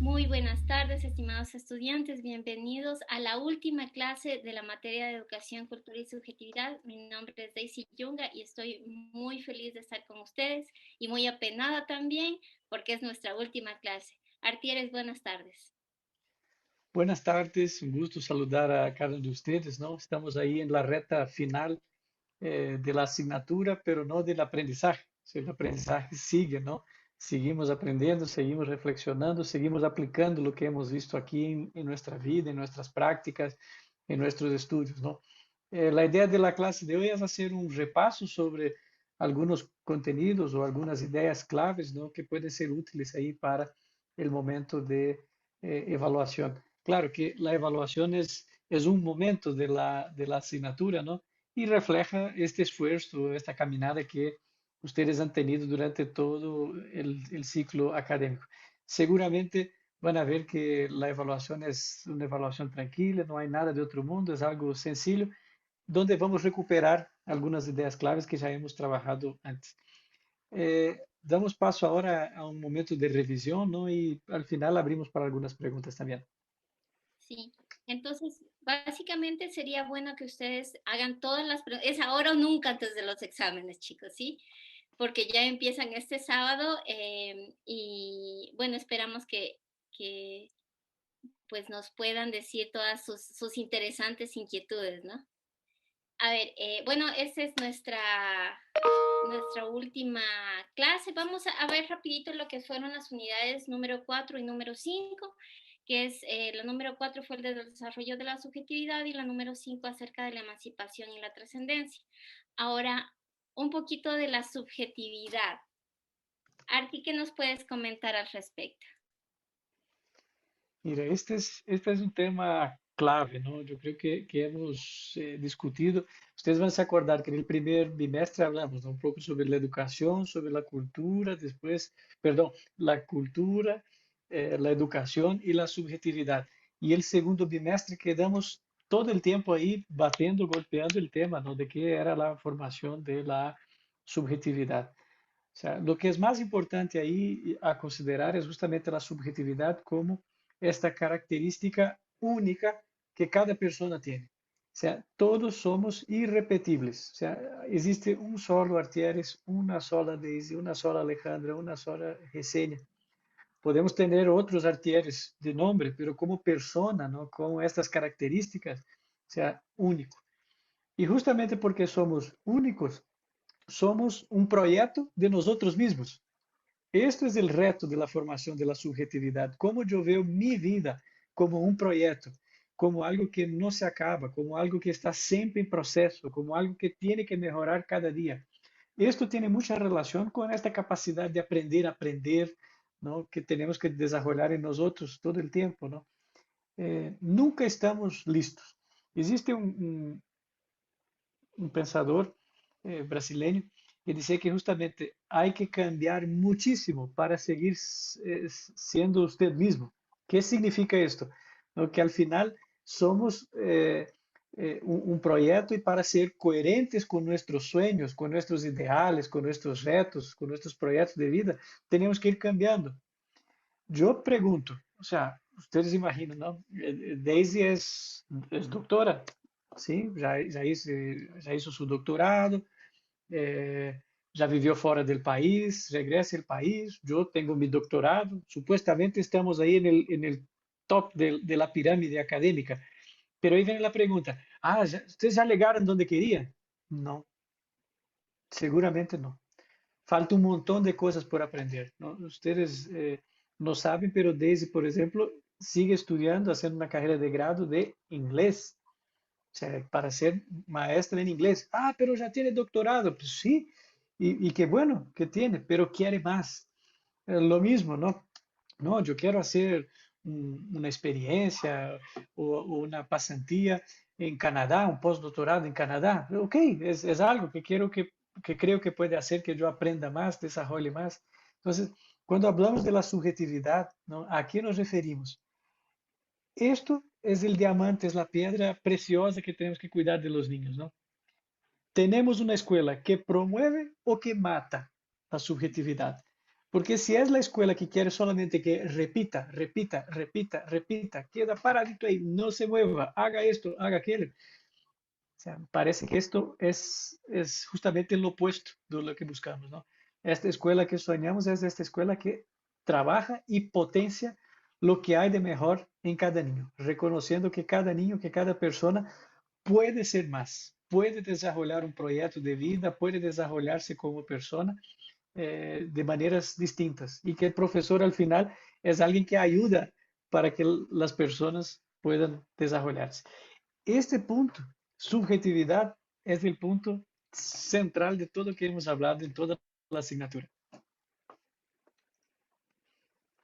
Muy buenas tardes, estimados estudiantes. Bienvenidos a la última clase de la materia de Educación, Cultura y Subjetividad. Mi nombre es Daisy Yunga y estoy muy feliz de estar con ustedes y muy apenada también porque es nuestra última clase. Artieres, buenas tardes. Buenas tardes, un gusto saludar a cada uno de ustedes, ¿no? Estamos ahí en la recta final de la asignatura, pero no del aprendizaje. O sea, el aprendizaje sigue, ¿no? Seguimos aprendiendo, seguimos reflexionando, seguimos aplicando lo que hemos visto aquí en nuestra vida, en nuestras prácticas, en nuestros estudios, ¿no? La idea de la clase de hoy es hacer un repaso sobre algunos contenidos o algunas ideas claves, ¿no? Que pueden ser útiles ahí para el momento de evaluación. Claro que la evaluación es un momento de la asignatura, ¿no? Y refleja este esfuerzo, esta caminada que ustedes han tenido durante todo el ciclo académico. Seguramente van a ver que la evaluación es una evaluación tranquila, no hay nada de otro mundo, es algo sencillo, donde vamos recuperar algunas ideas claves que ya hemos trabajado antes. Damos paso ahora a un momento de revisión, ¿no? Y al final abrimos para algunas preguntas también. Sí, entonces básicamente sería bueno que ustedes hagan todas las preguntas. Es ahora o nunca antes de los exámenes, chicos, ¿sí? Porque ya empiezan este sábado y bueno, esperamos que pues nos puedan decir todas sus interesantes inquietudes, ¿no? A ver, bueno, esta es nuestra última clase. Vamos a ver rapidito lo que fueron las unidades número 4 y número 5, que es la número 4 fue el de desarrollo de la subjetividad y la número 5 acerca de la emancipación y la trascendencia. Ahora, un poquito de la subjetividad. Arti, ¿qué nos puedes comentar al respecto? Mira, este es un tema clave, ¿no? Yo creo que hemos discutido. Ustedes van a se acordar que en el primer bimestre hablamos, ¿no? Un poco sobre la educación, sobre la cultura, después, perdón, la cultura, la educación y la subjetividad. Y el segundo bimestre quedamos todo el tiempo ahí batiendo, golpeando el tema, ¿no? De qué era la formación de la subjetividad. O sea, lo que es más importante ahí a considerar es justamente la subjetividad como esta característica única que cada persona tiene. O sea, todos somos irrepetibles. O sea, existe un solo Artieres, una sola Daisy, una sola Alejandra, una sola Gesenia. Podemos tener otros Artieres de nombre, pero como persona, ¿no? Con estas características, o sea, único. Y justamente porque somos únicos, somos un proyecto de nosotros mismos. Este es el reto de la formación de la subjetividad. Cómo yo veo mi vida como un proyecto, como algo que no se acaba, como algo que está siempre en proceso, como algo que tiene que mejorar cada día. Esto tiene mucha relación con esta capacidad de aprender a aprender, ¿no? Que tenemos que desarrollar en nosotros todo el tiempo, ¿no? Nunca estamos listos. Existe un pensador brasileño que dice que justamente hay que cambiar muchísimo para seguir siendo usted mismo. ¿Qué significa esto? ¿No? Que al final somos un proyecto y para ser coherentes con nuestros sueños, con nuestros ideales, con nuestros retos, con nuestros proyectos de vida, tenemos que ir cambiando. Yo pregunto, o sea, ustedes imaginan, ¿no? Daisy es doctora, ¿sí? Ya hizo su doctorado, eh, ya vivió fuera del país, regresa al país, yo tengo mi doctorado, supuestamente estamos ahí en el top de la pirámide académica, pero ahí viene la pregunta, ¿ustedes ya llegaron donde querían? No, seguramente no. Falta un montón de cosas por aprender, ¿no? Ustedes no saben, pero Daisy, por ejemplo, sigue estudiando, haciendo una carrera de grado de inglés, o sea, para ser maestra en inglés. Ah, pero ya tiene doctorado. Pues sí, y qué bueno que tiene, pero quiere más. Lo mismo, ¿no? No, yo quiero hacer una experiencia o una pasantía en Canadá, un postdoctorado en Canadá. Ok, es algo que que creo que puede hacer que yo aprenda más, desarrolle más. Entonces, cuando hablamos de la subjetividad, ¿no? ¿A qué nos referimos? Esto es el diamante, es la piedra preciosa que tenemos que cuidar de los niños, ¿no? Tenemos una escuela que promueve o que mata la subjetividad. Porque si es la escuela que quiere solamente que repita, repita, repita, repita, queda paradito ahí, no se mueva, haga esto, haga aquello. O sea, parece que esto es justamente lo opuesto de lo que buscamos, ¿no? Esta escuela que soñamos es esta escuela que trabaja y potencia lo que hay de mejor en cada niño, reconociendo que cada niño, que cada persona puede ser más, puede desarrollar un proyecto de vida, puede desarrollarse como persona de maneras distintas y que el profesor al final es alguien que ayuda para que las personas puedan desarrollarse. Este punto, subjetividad, es el punto central de todo lo que hemos hablado en toda la asignatura.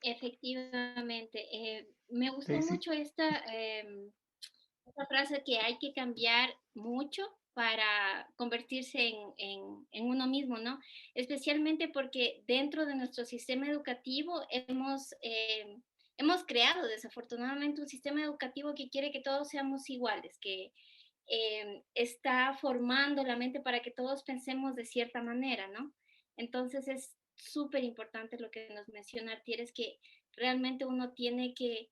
Efectivamente, me gustó Daisy, mucho esta frase que hay que cambiar mucho para convertirse en uno mismo, ¿no? Especialmente porque dentro de nuestro sistema educativo hemos creado desafortunadamente un sistema educativo que quiere que todos seamos iguales, que está formando la mente para que todos pensemos de cierta manera, ¿no? Entonces es súper importante lo que nos menciona Artier, es que realmente uno tiene que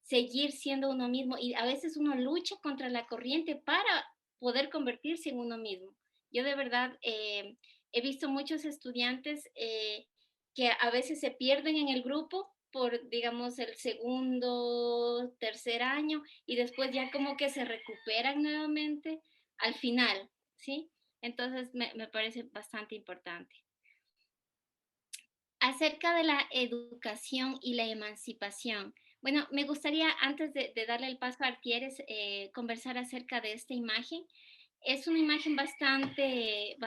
seguir siendo uno mismo y a veces uno lucha contra la corriente para poder convertirse en uno mismo. Yo de verdad he visto muchos estudiantes que a veces se pierden en el grupo por, digamos, el segundo, tercer año y después ya como que se recuperan nuevamente al final, ¿sí? Entonces me parece bastante importante. Acerca de la educación y la emancipación. Bueno, me gustaría, antes de darle el paso a Artieres, conversar acerca de esta imagen. Es una imagen bastante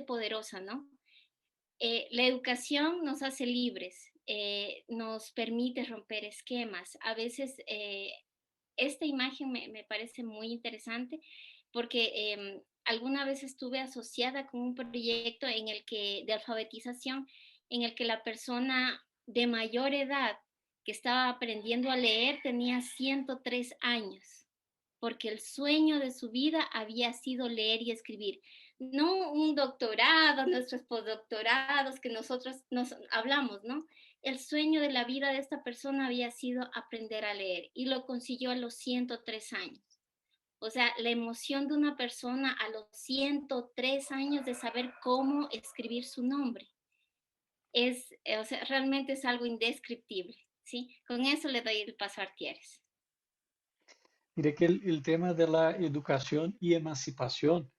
poderosa, ¿no? La educación nos hace libres, nos permite romper esquemas. A veces esta imagen me parece muy interesante porque alguna vez estuve asociada con un proyecto de alfabetización en el que la persona de mayor edad que estaba aprendiendo a leer tenía 103 años, porque el sueño de su vida había sido leer y escribir. No un doctorado, nuestros postdoctorados que nosotros nos hablamos, ¿no? El sueño de la vida de esta persona había sido aprender a leer y lo consiguió a los 103 años. O sea, la emoción de una persona a los 103 años de saber cómo escribir su nombre o sea, realmente es algo indescriptible, ¿sí? Con eso le doy el paso a Artieres. diré que el tema de la educación y emancipación,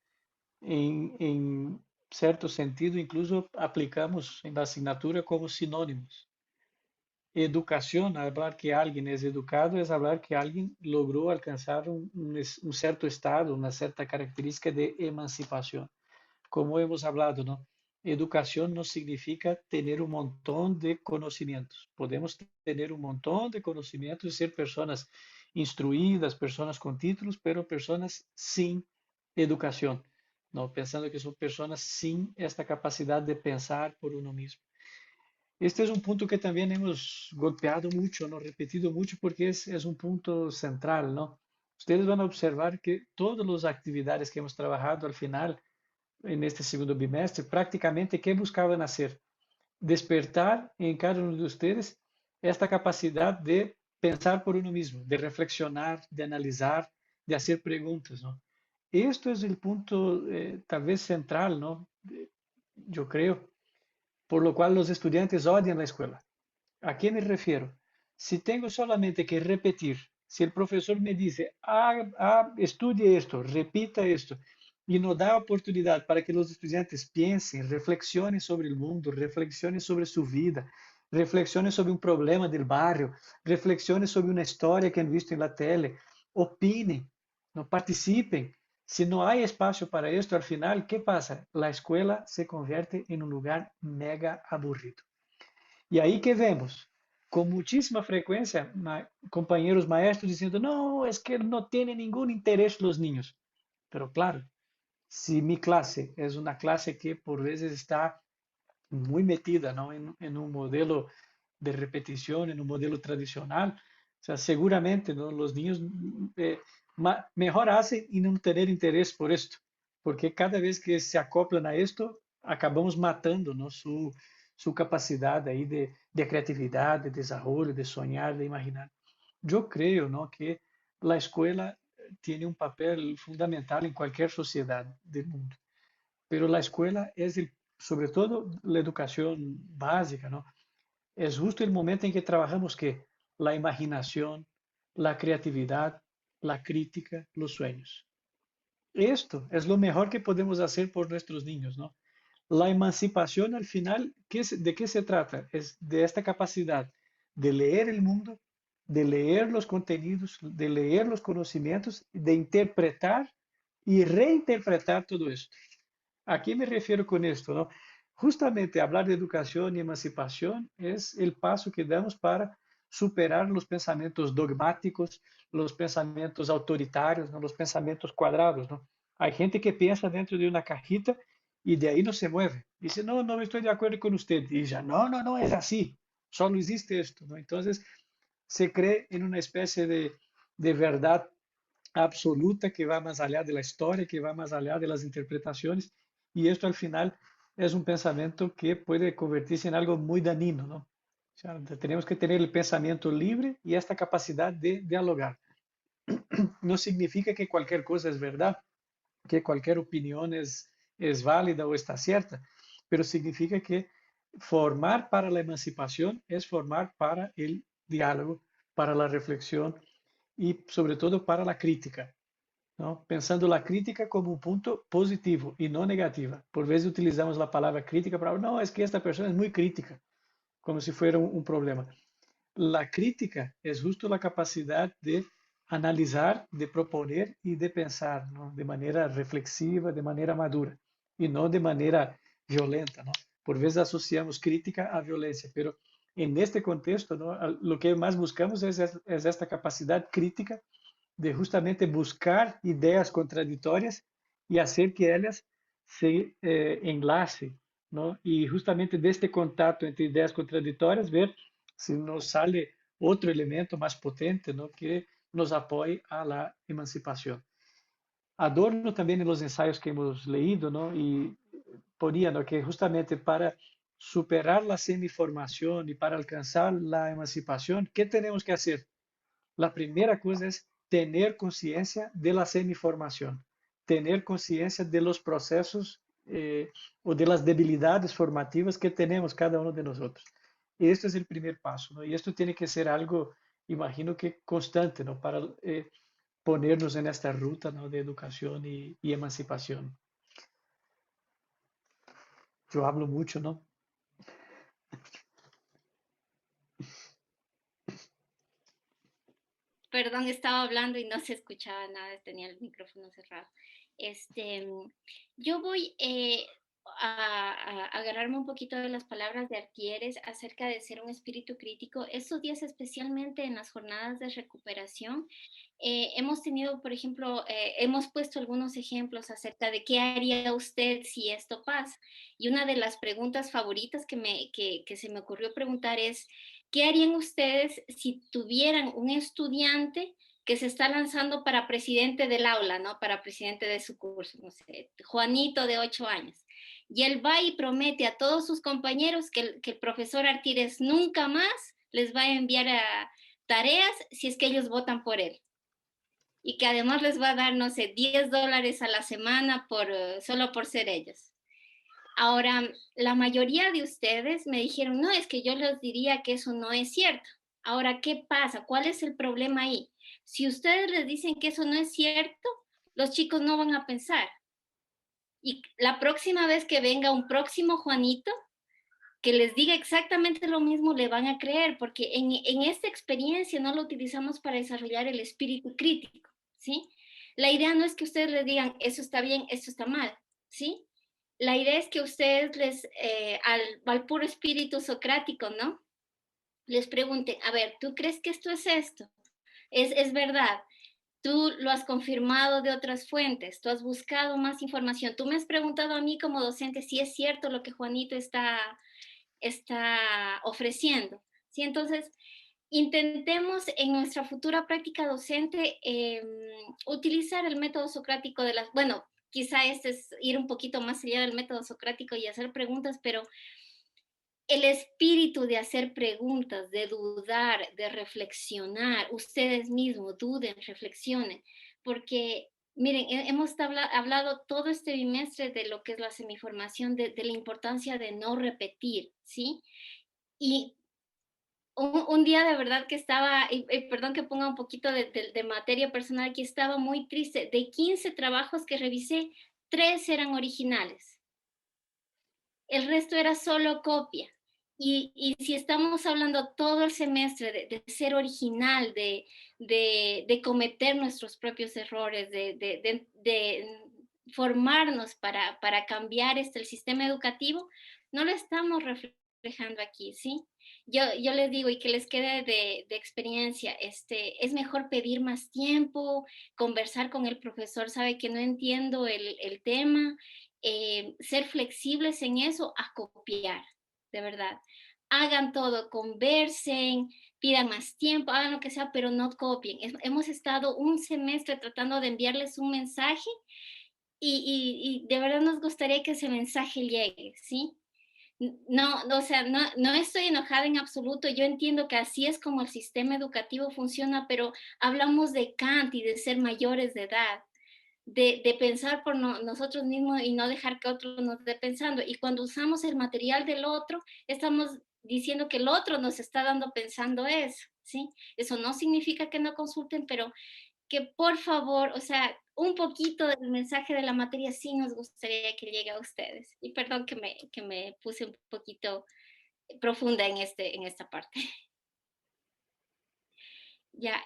en cierto sentido, incluso aplicamos en la asignatura como sinónimos. Educación, hablar que alguien es educado, es hablar que alguien logró alcanzar un cierto estado, una cierta característica de emancipación. Como hemos hablado, ¿no? Educación no significa tener un montón de conocimientos. Podemos tener un montón de conocimientos y ser personas instruidas, personas con títulos, pero personas sin educación, ¿no? Pensando que son personas sin esta capacidad de pensar por uno mismo. Este es un punto que también hemos golpeado mucho, ¿no? Repetido mucho porque es un punto central, ¿no? Ustedes van a observar que todas las actividades que hemos trabajado al final en este segundo bimestre, prácticamente, ¿qué buscaban hacer? Despertar en cada uno de ustedes esta capacidad de pensar por uno mismo, de reflexionar, de analizar, de hacer preguntas, ¿no? Esto es el punto tal vez central, ¿no? Yo creo, por lo cual los estudiantes odian la escuela. ¿A qué me refiero? Si tengo solamente que repetir, si el profesor me dice, estudie esto, repita esto, y no da oportunidad para que los estudiantes piensen, reflexionen sobre el mundo, reflexionen sobre su vida, reflexionen sobre un problema del barrio, reflexionen sobre una historia que han visto en la tele, opinen, no participen. Si no hay espacio para esto, al final, ¿qué pasa? La escuela se convierte en un lugar mega aburrido. Y ahí que vemos con muchísima frecuencia compañeros maestros diciendo, no, es que no tienen ningún interés los niños. Pero claro, si mi clase es una clase que por veces está muy metida, ¿no? en un modelo de repetición, en un modelo tradicional, o sea, seguramente, ¿no? Los niños mejor hacen y no tener interés por esto, porque cada vez que se acoplan a esto, acabamos matando, ¿no? su capacidad ahí de creatividad, de desarrollo, de soñar, de imaginar. Yo creo, ¿no?, que la escuela tiene un papel fundamental en cualquier sociedad del mundo, pero la escuela es sobre todo la educación básica, ¿no? Es justo el momento en que trabajamos que la imaginación, la creatividad, la crítica, los sueños. Esto es lo mejor que podemos hacer por nuestros niños, ¿no? La emancipación al final, ¿de qué se trata? Es de esta capacidad de leer el mundo, de leer los contenidos, de leer los conocimientos, de interpretar y reinterpretar todo esto. ¿A qué me refiero con esto, no? Justamente hablar de educación y emancipación es el paso que damos para superar los pensamientos dogmáticos, los pensamientos autoritarios, ¿no?, los pensamientos cuadrados, ¿no? Hay gente que piensa dentro de una cajita y de ahí no se mueve. Dice, no, no estoy de acuerdo con usted. Y ya, no, no, no, es así. Solo existe esto, ¿no? Entonces, se cree en una especie de verdad absoluta que va más allá de la historia, que va más allá de las interpretaciones, y esto al final es un pensamiento que puede convertirse en algo muy dañino, ¿no? O sea, tenemos que tener el pensamiento libre y esta capacidad de dialogar. No significa que cualquier cosa es verdad, que cualquier opinión es válida o está cierta, pero significa que formar para la emancipación es formar para el diálogo, para la reflexión y sobre todo para la crítica, ¿no? Pensando la crítica como un punto positivo y no negativa. Por veces utilizamos la palabra crítica para, no, es que esta persona es muy crítica, como si fuera un problema. La crítica es justo la capacidad de analizar, de proponer y de pensar, ¿no?, de manera reflexiva, de manera madura y no de manera violenta, ¿no? Por veces asociamos crítica a violencia, pero en este contexto, ¿no?, lo que más buscamos es esta capacidad crítica de justamente buscar ideas contradictorias y hacer que ellas se enlacen, ¿no? Y justamente de este contacto entre ideas contradictorias, ver si nos sale otro elemento más potente, ¿no?, que nos apoye a la emancipación. Adorno también en los ensayos que hemos leído, ¿no?, y ponía, ¿no?, que justamente para superar la semiformación y para alcanzar la emancipación, ¿qué tenemos que hacer? La primera cosa es tener conciencia de la semiformación, tener conciencia de los procesos o de las debilidades formativas que tenemos cada uno de nosotros. Este es el primer paso, ¿no? Y esto tiene que ser algo, imagino que constante, ¿no?, para ponernos en esta ruta, ¿no?, de educación y emancipación. Yo hablo mucho, ¿no? Perdón, estaba hablando y no se escuchaba nada, tenía el micrófono cerrado. Este, yo voy a agarrarme un poquito de las palabras de Artieres acerca de ser un espíritu crítico. Estos días, especialmente en las jornadas de recuperación, hemos tenido, por ejemplo, hemos puesto algunos ejemplos acerca de qué haría usted si esto pasa. Y una de las preguntas favoritas que se me ocurrió preguntar es, ¿qué harían ustedes si tuvieran un estudiante que se está lanzando para presidente del aula, ¿no? Para presidente de su curso, no sé, Juanito de 8 años? Y él va y promete a todos sus compañeros que el profesor Artírez nunca más les va a enviar a tareas si es que ellos votan por él. Y que además les va a dar, no sé, $10 a la semana solo por ser ellos. Ahora, la mayoría de ustedes me dijeron, no, es que yo les diría que eso no es cierto. Ahora, ¿qué pasa? ¿Cuál es el problema ahí? Si ustedes les dicen que eso no es cierto, los chicos no van a pensar. Y la próxima vez que venga un próximo Juanito, que les diga exactamente lo mismo, le van a creer, porque en esta experiencia no lo utilizamos para desarrollar el espíritu crítico, ¿sí? La idea no es que ustedes les digan, eso está bien, eso está mal, ¿sí? La idea es que ustedes al puro espíritu socrático, ¿no?, les pregunten, a ver, ¿tú crees que esto es esto? Es verdad. Tú lo has confirmado de otras fuentes, tú has buscado más información, tú me has preguntado a mí como docente si es cierto lo que Juanito está ofreciendo, ¿sí? Entonces, intentemos en nuestra futura práctica docente utilizar el método socrático bueno, quizá este es ir un poquito más allá del método socrático y hacer preguntas, pero el espíritu de hacer preguntas, de dudar, de reflexionar, ustedes mismos duden, reflexionen, porque miren, hemos hablado todo este bimestre de lo que es la semiformación, de la importancia de no repetir, ¿sí? Y un día de verdad que estaba, y perdón que ponga un poquito de materia personal, que estaba muy triste. De 15 trabajos que revisé, 3 eran originales. El resto era solo copia. Y si estamos hablando todo el semestre de ser original, de cometer nuestros propios errores, de formarnos para cambiar el sistema educativo, no lo estamos reflejando aquí, ¿sí? Yo les digo, y que les quede de experiencia, es mejor pedir más tiempo, conversar con el profesor, sabe que no entiendo el tema, ser flexibles en eso, a copiar, de verdad. Hagan todo, conversen, pidan más tiempo, hagan lo que sea, pero no copien. Hemos estado un semestre tratando de enviarles un mensaje y de verdad nos gustaría que ese mensaje llegue, ¿sí? No, no, o sea, no estoy enojada en absoluto. Yo entiendo que así es como el sistema educativo funciona, pero hablamos de Kant y de ser mayores de edad, de pensar por nosotros mismos y no dejar que otro nos esté pensando. Y cuando usamos el material del otro, estamos diciendo que el otro nos está dando pensando eso, ¿sí? Eso no significa que no consulten, pero que por favor, o sea, un poquito del mensaje de la materia sí nos gustaría que llegue a ustedes. Y perdón que me puse un poquito profunda en esta parte. Ya,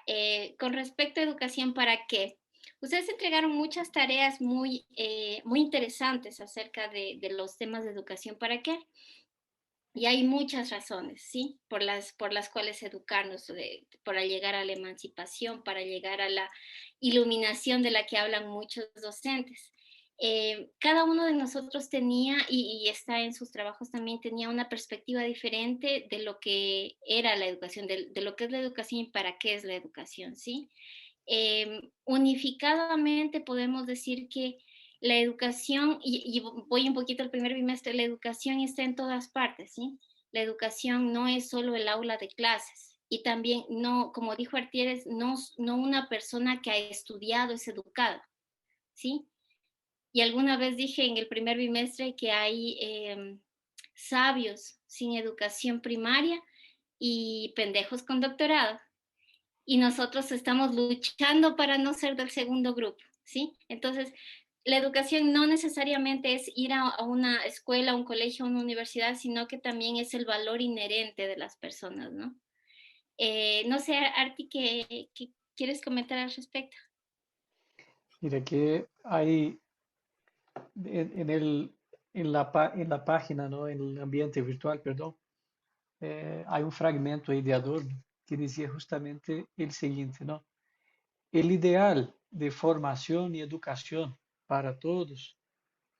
con respecto a educación, ¿para qué? Ustedes entregaron muchas tareas muy interesantes acerca de los temas de educación, ¿para qué? Y hay muchas razones, ¿sí? Por las cuales educarnos, para llegar a la emancipación, para llegar a la iluminación de la que hablan muchos docentes. Cada uno de nosotros tenía, y está en sus trabajos también, tenía una perspectiva diferente de lo que era la educación, de lo que es la educación y para qué es la educación, ¿sí? Unificadamente podemos decir que la educación, y voy un poquito al primer bimestre, la educación está en todas partes, ¿sí? La educación no es solo el aula de clases y también no, como dijo Artieres, no una persona que ha estudiado es educada, ¿sí? Y alguna vez dije en el primer bimestre que hay sabios sin educación primaria y pendejos con doctorado y nosotros estamos luchando para no ser del segundo grupo, ¿sí? Entonces, la educación no necesariamente es ir a una escuela, a un colegio, a una universidad, sino que también es el valor inherente de las personas, ¿no? No sé, Arti, ¿qué quieres comentar al respecto? Mira que hay en el, en la página, ¿no? En el ambiente virtual, perdón, hay un fragmento ahí de Adorno que decía justamente el siguiente, ¿no? El ideal de formación y educación para todos,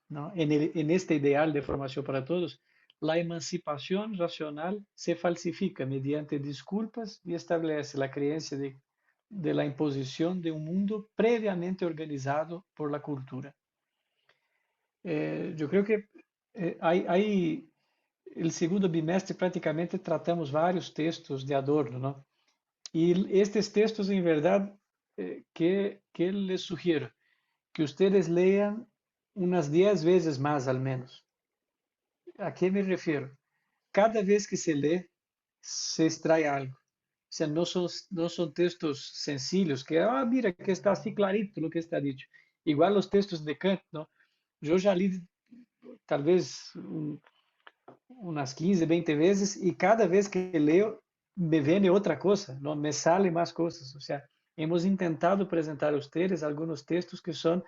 ¿no? En este ideal de formación para todos, la emancipación racional se falsifica mediante disculpas y establece la creencia de la imposición de un mundo previamente organizado por la cultura. Yo creo que el segundo bimestre praticamente tratamos varios textos de Adorno, ¿no? Y estos textos, en verdad, que les sugiero que ustedes lean unas 10 veces más al menos. ¿A qué me refiero? Cada vez que se lee, se extrae algo. O sea, no son textos sencillos, que, mira, que está así clarito lo que está dicho. Igual los textos de Kant, ¿no? Yo ya leí tal vez unas 15, 20 veces y cada vez que leo me viene otra cosa, ¿no? Me sale más cosas. O sea, hemos intentado presentar a ustedes algunos textos que son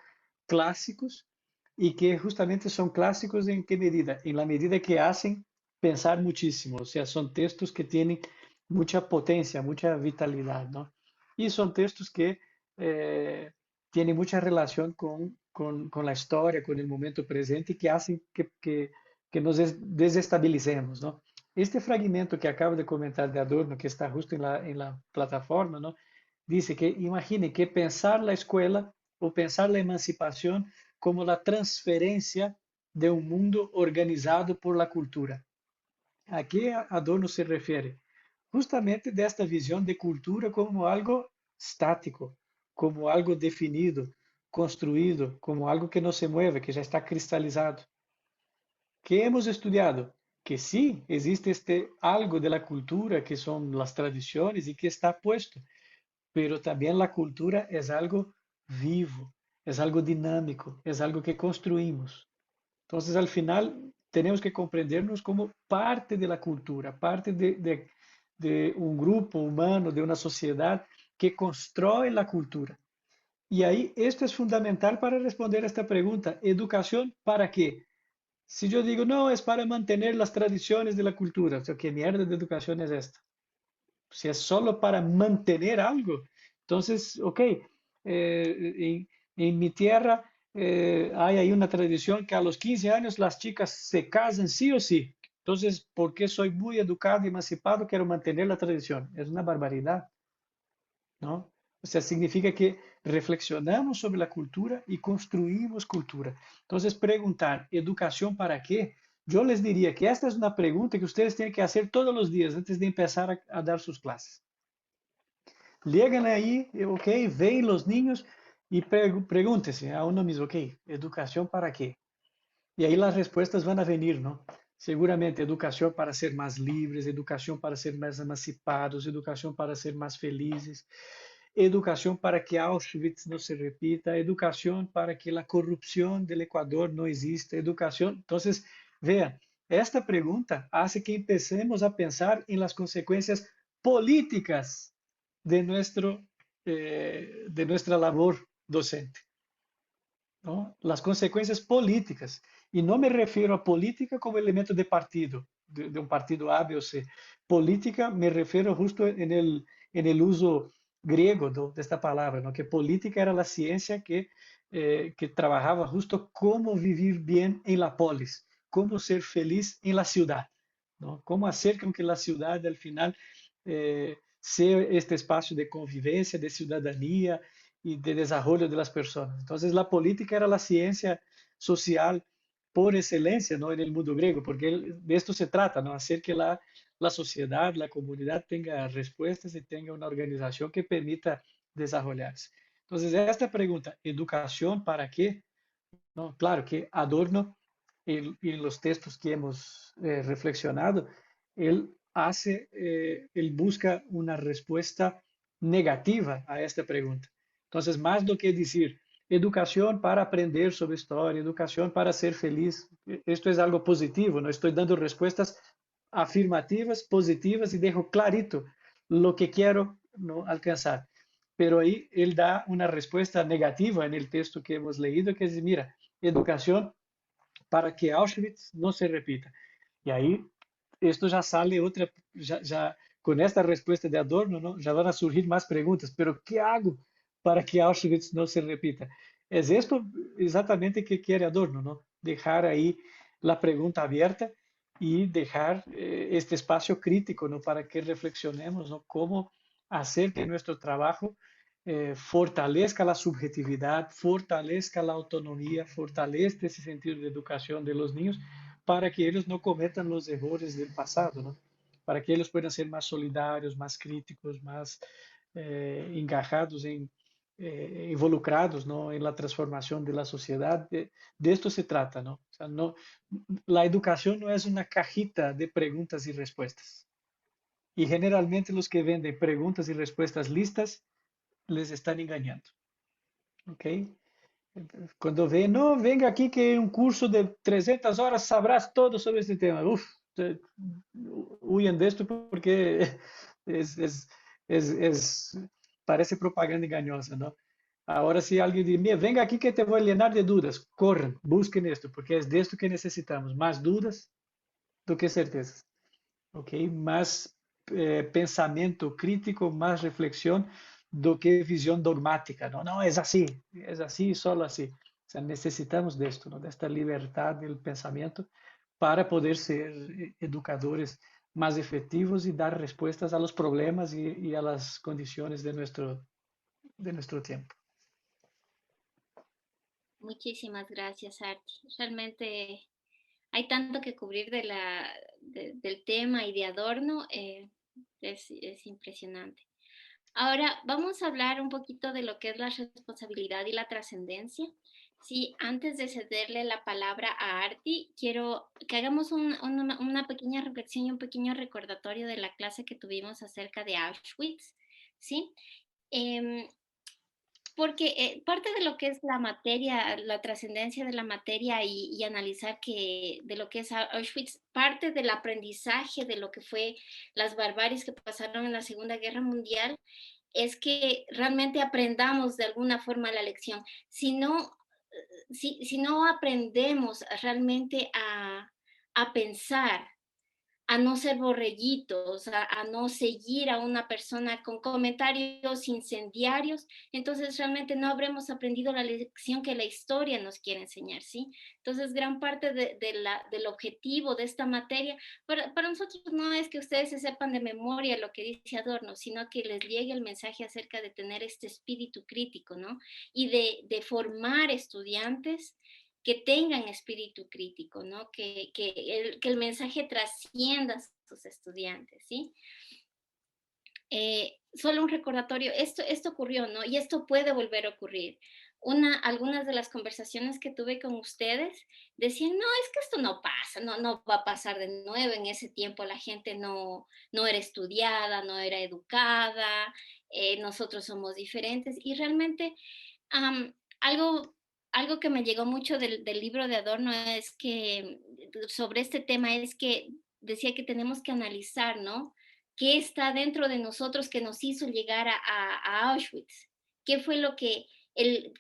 clásicos y que justamente son clásicos en qué medida? En la medida que hacen pensar muchísimo. O sea, son textos que tienen mucha potencia, mucha vitalidad, ¿no? Y son textos que tienen mucha relación con la historia, con el momento presente y que hacen que nos desestabilicemos, ¿no? Este fragmento que acabo de comentar de Adorno, que está justo en la plataforma, ¿no? Dice que imagine que pensar la escuela o pensar la emancipación como la transferencia de un mundo organizado por la cultura. ¿A qué Adorno se refiere? Justamente de esta visión de cultura como algo estático, como algo definido, construido, como algo que no se mueve, que ya está cristalizado. ¿Qué hemos estudiado? Que sí, existe este algo de la cultura que son las tradiciones y que está puesto, pero también la cultura es algo vivo, es algo dinámico, es algo que construimos. Entonces, al final, tenemos que comprendernos como parte de la cultura, parte de un grupo humano, de una sociedad que construye la cultura. Y ahí esto es fundamental para responder a esta pregunta. ¿Educación para qué? Si yo digo, no, es para mantener las tradiciones de la cultura, o sea, ¿qué mierda de educación es esta? Si es solo para mantener algo, entonces, ok, en mi tierra hay ahí una tradición que a los 15 años las chicas se casan sí o sí. Entonces, porque soy muy educado y emancipado, quiero mantener la tradición. Es una barbaridad, ¿no? O sea, significa que reflexionamos sobre la cultura y construimos cultura. Entonces, preguntar, ¿educación para qué? Yo les diría que esta es una pregunta que ustedes tienen que hacer todos los días antes de empezar a dar sus clases. Llegan ahí, ok, ven los niños y pregúntese a uno mismo, ok, ¿educación para qué? Y ahí las respuestas van a venir, ¿no? Seguramente educación para ser más libres, educación para ser más emancipados, educación para ser más felices, educación para que Auschwitz no se repita, educación para que la corrupción del Ecuador no exista, educación. Entonces, vean, esta pregunta hace que empecemos a pensar en las consecuencias políticas de nuestra labor docente, ¿no? Las consecuencias políticas. Y no me refiero a política como elemento de partido, de un partido A, B o C. Política me refiero justo en el uso griego de esta palabra, ¿no? Que política era la ciencia que trabajaba justo cómo vivir bien en la polis, cómo ser feliz en la ciudad, ¿no? Cómo hacer con que la ciudad al final sea este espacio de convivencia, de ciudadanía, y de desarrollo de las personas. Entonces, la política era la ciencia social por excelencia, ¿no? En el mundo griego, porque de esto se trata, ¿no? Hacer que la sociedad, la comunidad tenga respuestas y tenga una organización que permita desarrollarse. Entonces, esta pregunta, ¿educación para qué? ¿No? Claro que Adorno, en los textos que hemos reflexionado, él busca una respuesta negativa a esta pregunta. Entonces, más do que decir educación para aprender sobre historia, educación para ser feliz, esto es algo positivo, no estoy dando respuestas afirmativas, positivas y dejo clarito lo que quiero, ¿no?, alcanzar. Pero ahí él da una respuesta negativa en el texto que hemos leído, que es, mira, educación para que Auschwitz no se repita. Y ahí esto ya sale otra, ya con esta respuesta de Adorno, ¿no? Ya van a surgir más preguntas, pero ¿qué hago para que Auschwitz no se repita? Es esto exactamente que quiere Adorno, ¿no? Dejar ahí la pregunta abierta y dejar este espacio crítico, ¿no? Para que reflexionemos, ¿no? Cómo hacer que nuestro trabajo fortalezca la subjetividad, fortalezca la autonomía, fortalezca ese sentido de educación de los niños para que ellos no cometan los errores del pasado, ¿no? Para que ellos puedan ser más solidarios, más críticos, más engajados involucrados, ¿no?, en la transformación de la sociedad. De esto se trata, ¿no? O sea, no, la educación no es una cajita de preguntas y respuestas. Y generalmente los que venden preguntas y respuestas listas les están engañando. ¿Ok? Cuando ven, no, venga aquí que un curso de 300 horas sabrás todo sobre este tema. Uf, huyen de esto porque es, es, es, parece propaganda engañosa, ¿no? Ahora si alguien dice, mira, venga aquí que te voy a llenar de dudas, corran, busquen esto, porque es de esto que necesitamos, más dudas do que certezas, ¿ok? Más pensamento crítico, más reflexión do que visión dogmática, ¿no? No, es así, solo así. O sea, necesitamos de esto, ¿no? De esta libertad del pensamiento para poder ser educadores más efectivos y dar respuestas a los problemas y a las condiciones de nuestro tiempo. Muchísimas gracias, Arti. Realmente hay tanto que cubrir del tema y de Adorno, es impresionante. Ahora vamos a hablar un poquito de lo que es la responsabilidad y la trascendencia. Sí, antes de cederle la palabra a Arti, quiero que hagamos una pequeña reflexión y un pequeño recordatorio de la clase que tuvimos acerca de Auschwitz, ¿sí? Em, porque parte de lo que es la materia, la trascendencia de la materia y analizar que de lo que es Auschwitz, parte del aprendizaje de lo que fue las barbaries que pasaron en la Segunda Guerra Mundial, es que realmente aprendamos de alguna forma la lección. Si no aprendemos realmente a pensar, a no ser borreguitos, a no seguir a una persona con comentarios incendiarios, entonces realmente no habremos aprendido la lección que la historia nos quiere enseñar, ¿sí? Entonces, gran parte del objetivo de esta materia, para nosotros no es que ustedes se sepan de memoria lo que dice Adorno, sino que les llegue el mensaje acerca de tener este espíritu crítico, ¿no? Y de formar estudiantes que tengan espíritu crítico, ¿no? Que el mensaje trascienda a sus estudiantes, ¿sí? Solo un recordatorio, esto ocurrió, ¿no? Y esto puede volver a ocurrir. Algunas de las conversaciones que tuve con ustedes decían, no, es que esto no pasa, no va a pasar de nuevo. En ese tiempo la gente no era estudiada, no era educada, nosotros somos diferentes. Y realmente algo, algo que me llegó mucho del libro de Adorno es que sobre este tema es que decía que tenemos que analizar, ¿no? ¿Qué está dentro de nosotros que nos hizo llegar a Auschwitz? ¿Qué fue lo que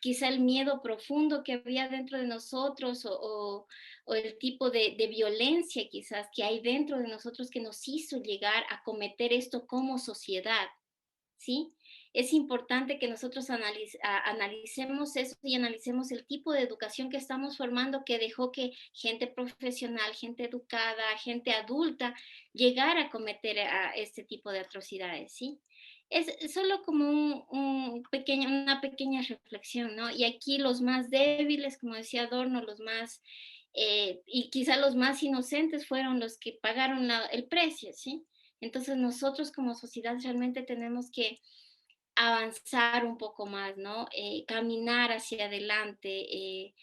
quizá el miedo profundo que había dentro de nosotros o el tipo de violencia quizás que hay dentro de nosotros que nos hizo llegar a cometer esto como sociedad? ¿Sí? Es importante que nosotros analicemos eso y analicemos el tipo de educación que estamos formando que dejó que gente profesional, gente educada, gente adulta llegara a cometer este tipo de atrocidades, ¿sí? Es solo como una pequeña reflexión, ¿no? Y aquí los más débiles, como decía Adorno, los más, y quizá los más inocentes fueron los que pagaron el precio, ¿sí? Entonces nosotros como sociedad realmente tenemos que avanzar un poco más, ¿no? Caminar hacia adelante,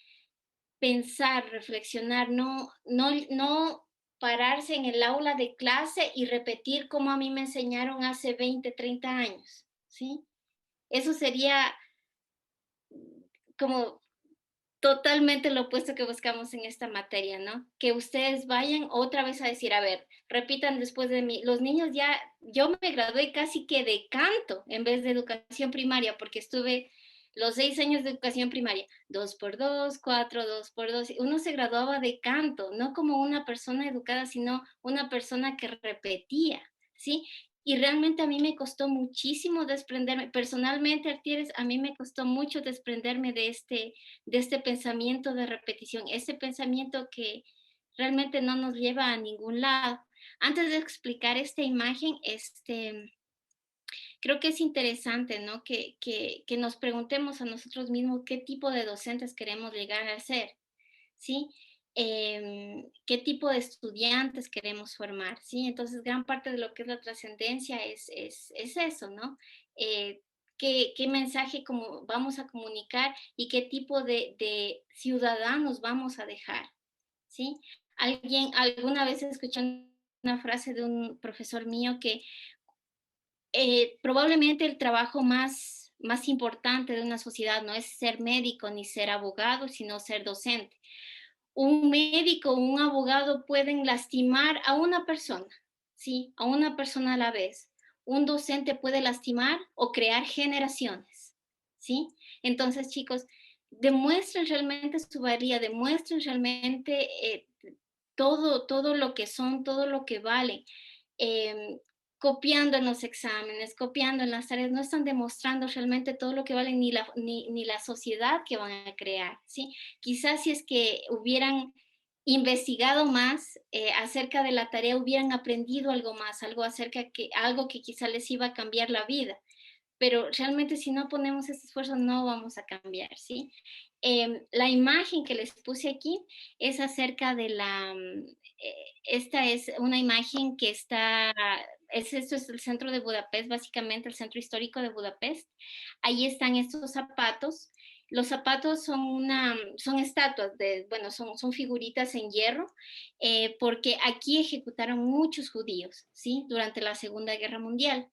pensar, reflexionar, no pararse en el aula de clase y repetir como a mí me enseñaron hace 20, 30 años, ¿sí? Eso sería como totalmente lo opuesto que buscamos en esta materia, ¿no? Que ustedes vayan otra vez a decir, a ver, repitan después de mí. Los niños ya, yo me gradué casi que de canto en vez de educación primaria, porque estuve los 6 años de educación primaria, 2 por 2, 4, 2 por 2. Uno se graduaba de canto, no como una persona educada, sino una persona que repetía, ¿sí? Y realmente a mí me costó muchísimo desprenderme, personalmente, Artieres, a mí me costó mucho desprenderme de este pensamiento de repetición, ese pensamiento que realmente no nos lleva a ningún lado. Antes de explicar esta imagen, creo que es interesante, ¿no? Que nos preguntemos a nosotros mismos qué tipo de docentes queremos llegar a ser, ¿sí? Qué tipo de estudiantes queremos formar, ¿sí? Entonces, gran parte de lo que es la trascendencia es eso, ¿no? ¿Qué mensaje como vamos a comunicar y qué tipo de ciudadanos vamos a dejar, ¿sí? Alguna vez escuché una frase de un profesor mío que probablemente el trabajo más importante de una sociedad no es ser médico ni ser abogado, sino ser docente. Un médico o un abogado pueden lastimar a una persona, ¿sí? A una persona a la vez. Un docente puede lastimar o crear generaciones, ¿sí? Entonces, chicos, demuestren realmente su valía, demuestren realmente todo lo que son, todo lo que valen. Eh, Copiando en los exámenes, copiando en las tareas, no están demostrando realmente todo lo que valen ni la sociedad que van a crear, ¿sí? Quizás si es que hubieran investigado más acerca de la tarea, hubieran aprendido algo más, algo que quizás les iba a cambiar la vida. Pero realmente si no ponemos ese esfuerzo no vamos a cambiar, ¿sí? La imagen que les puse aquí es acerca de esta es una imagen que está, esto es el centro de Budapest, básicamente el centro histórico de Budapest. Ahí están estos zapatos. Los zapatos son son estatuas bueno, son figuritas en hierro, porque aquí ejecutaron muchos judíos, ¿sí? Durante la Segunda Guerra Mundial.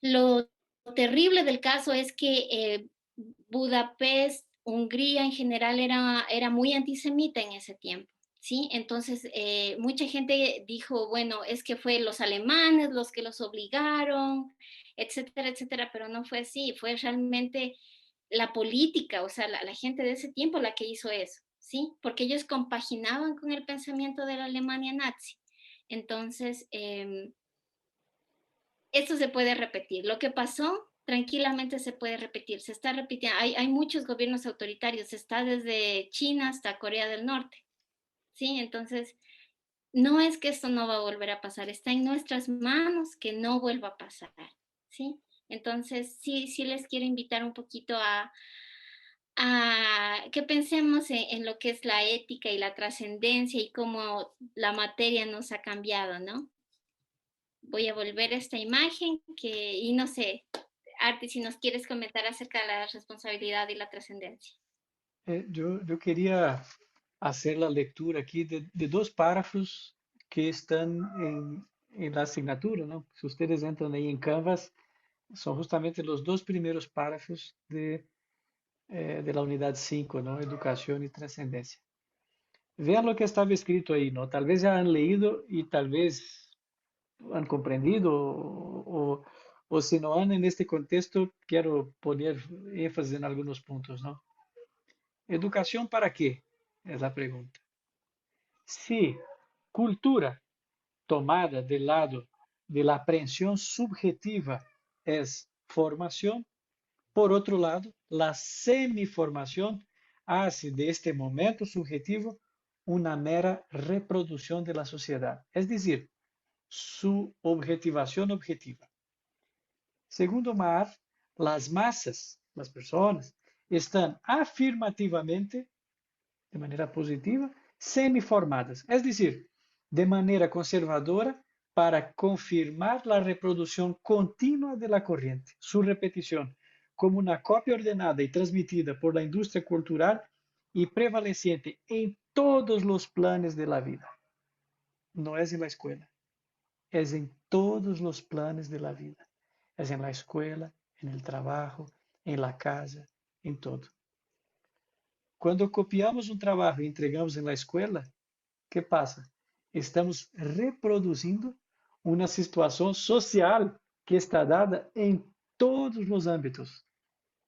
Lo terrible del caso es que Budapest, Hungría en general era muy antisemita en ese tiempo, ¿sí? Entonces, mucha gente dijo, bueno, es que fue los alemanes los que los obligaron, etcétera, etcétera, pero no fue así, fue realmente la política, o sea, la gente de ese tiempo la que hizo eso, ¿sí? Porque ellos compaginaban con el pensamiento de la Alemania nazi. Entonces, esto se puede repetir. Lo que pasó tranquilamente se puede repetir, se está repitiendo. Hay muchos gobiernos autoritarios, está desde China hasta Corea del Norte, ¿sí? Entonces, no es que esto no va a volver a pasar, está en nuestras manos que no vuelva a pasar, ¿sí? Entonces, sí, sí les quiero invitar un poquito a que pensemos en lo que es la ética y la trascendencia y cómo la materia nos ha cambiado, ¿no? Voy a volver a esta imagen y no sé, Arti, si nos quieres comentar acerca de la responsabilidad y la trascendencia. Yo quería hacer la lectura aquí de dos párrafos que están en la asignatura, ¿no? Si ustedes entran ahí en Canvas, son justamente los dos primeros párrafos de la unidad 5, ¿no? Educación y trascendencia. Vean lo que estaba escrito ahí, ¿no? Tal vez ya han leído y tal vez han comprendido o si no han en este contexto, quiero poner énfasis en algunos puntos, ¿no? ¿Educación para qué? Es la pregunta. Si cultura tomada del lado de la aprehensión subjetiva es formación, por otro lado, la semiformación hace de este momento subjetivo una mera reproducción de la sociedad, es decir, su objetivación objetiva. Segundo Mar, las masas, las personas, están afirmativamente, de manera positiva, semiformadas, es decir, de manera conservadora para confirmar la reproducción continua de la corriente, su repetición, como una copia ordenada y transmitida por la industria cultural y prevaleciente en todos los planes de la vida. No es en la escuela, es en todos los planes de la vida. Es en la escuela, en el trabajo, en la casa, en todo. Cuando copiamos un trabajo y entregamos en la escuela, ¿qué pasa? Estamos reproduciendo una situación social que está dada en todos los ámbitos,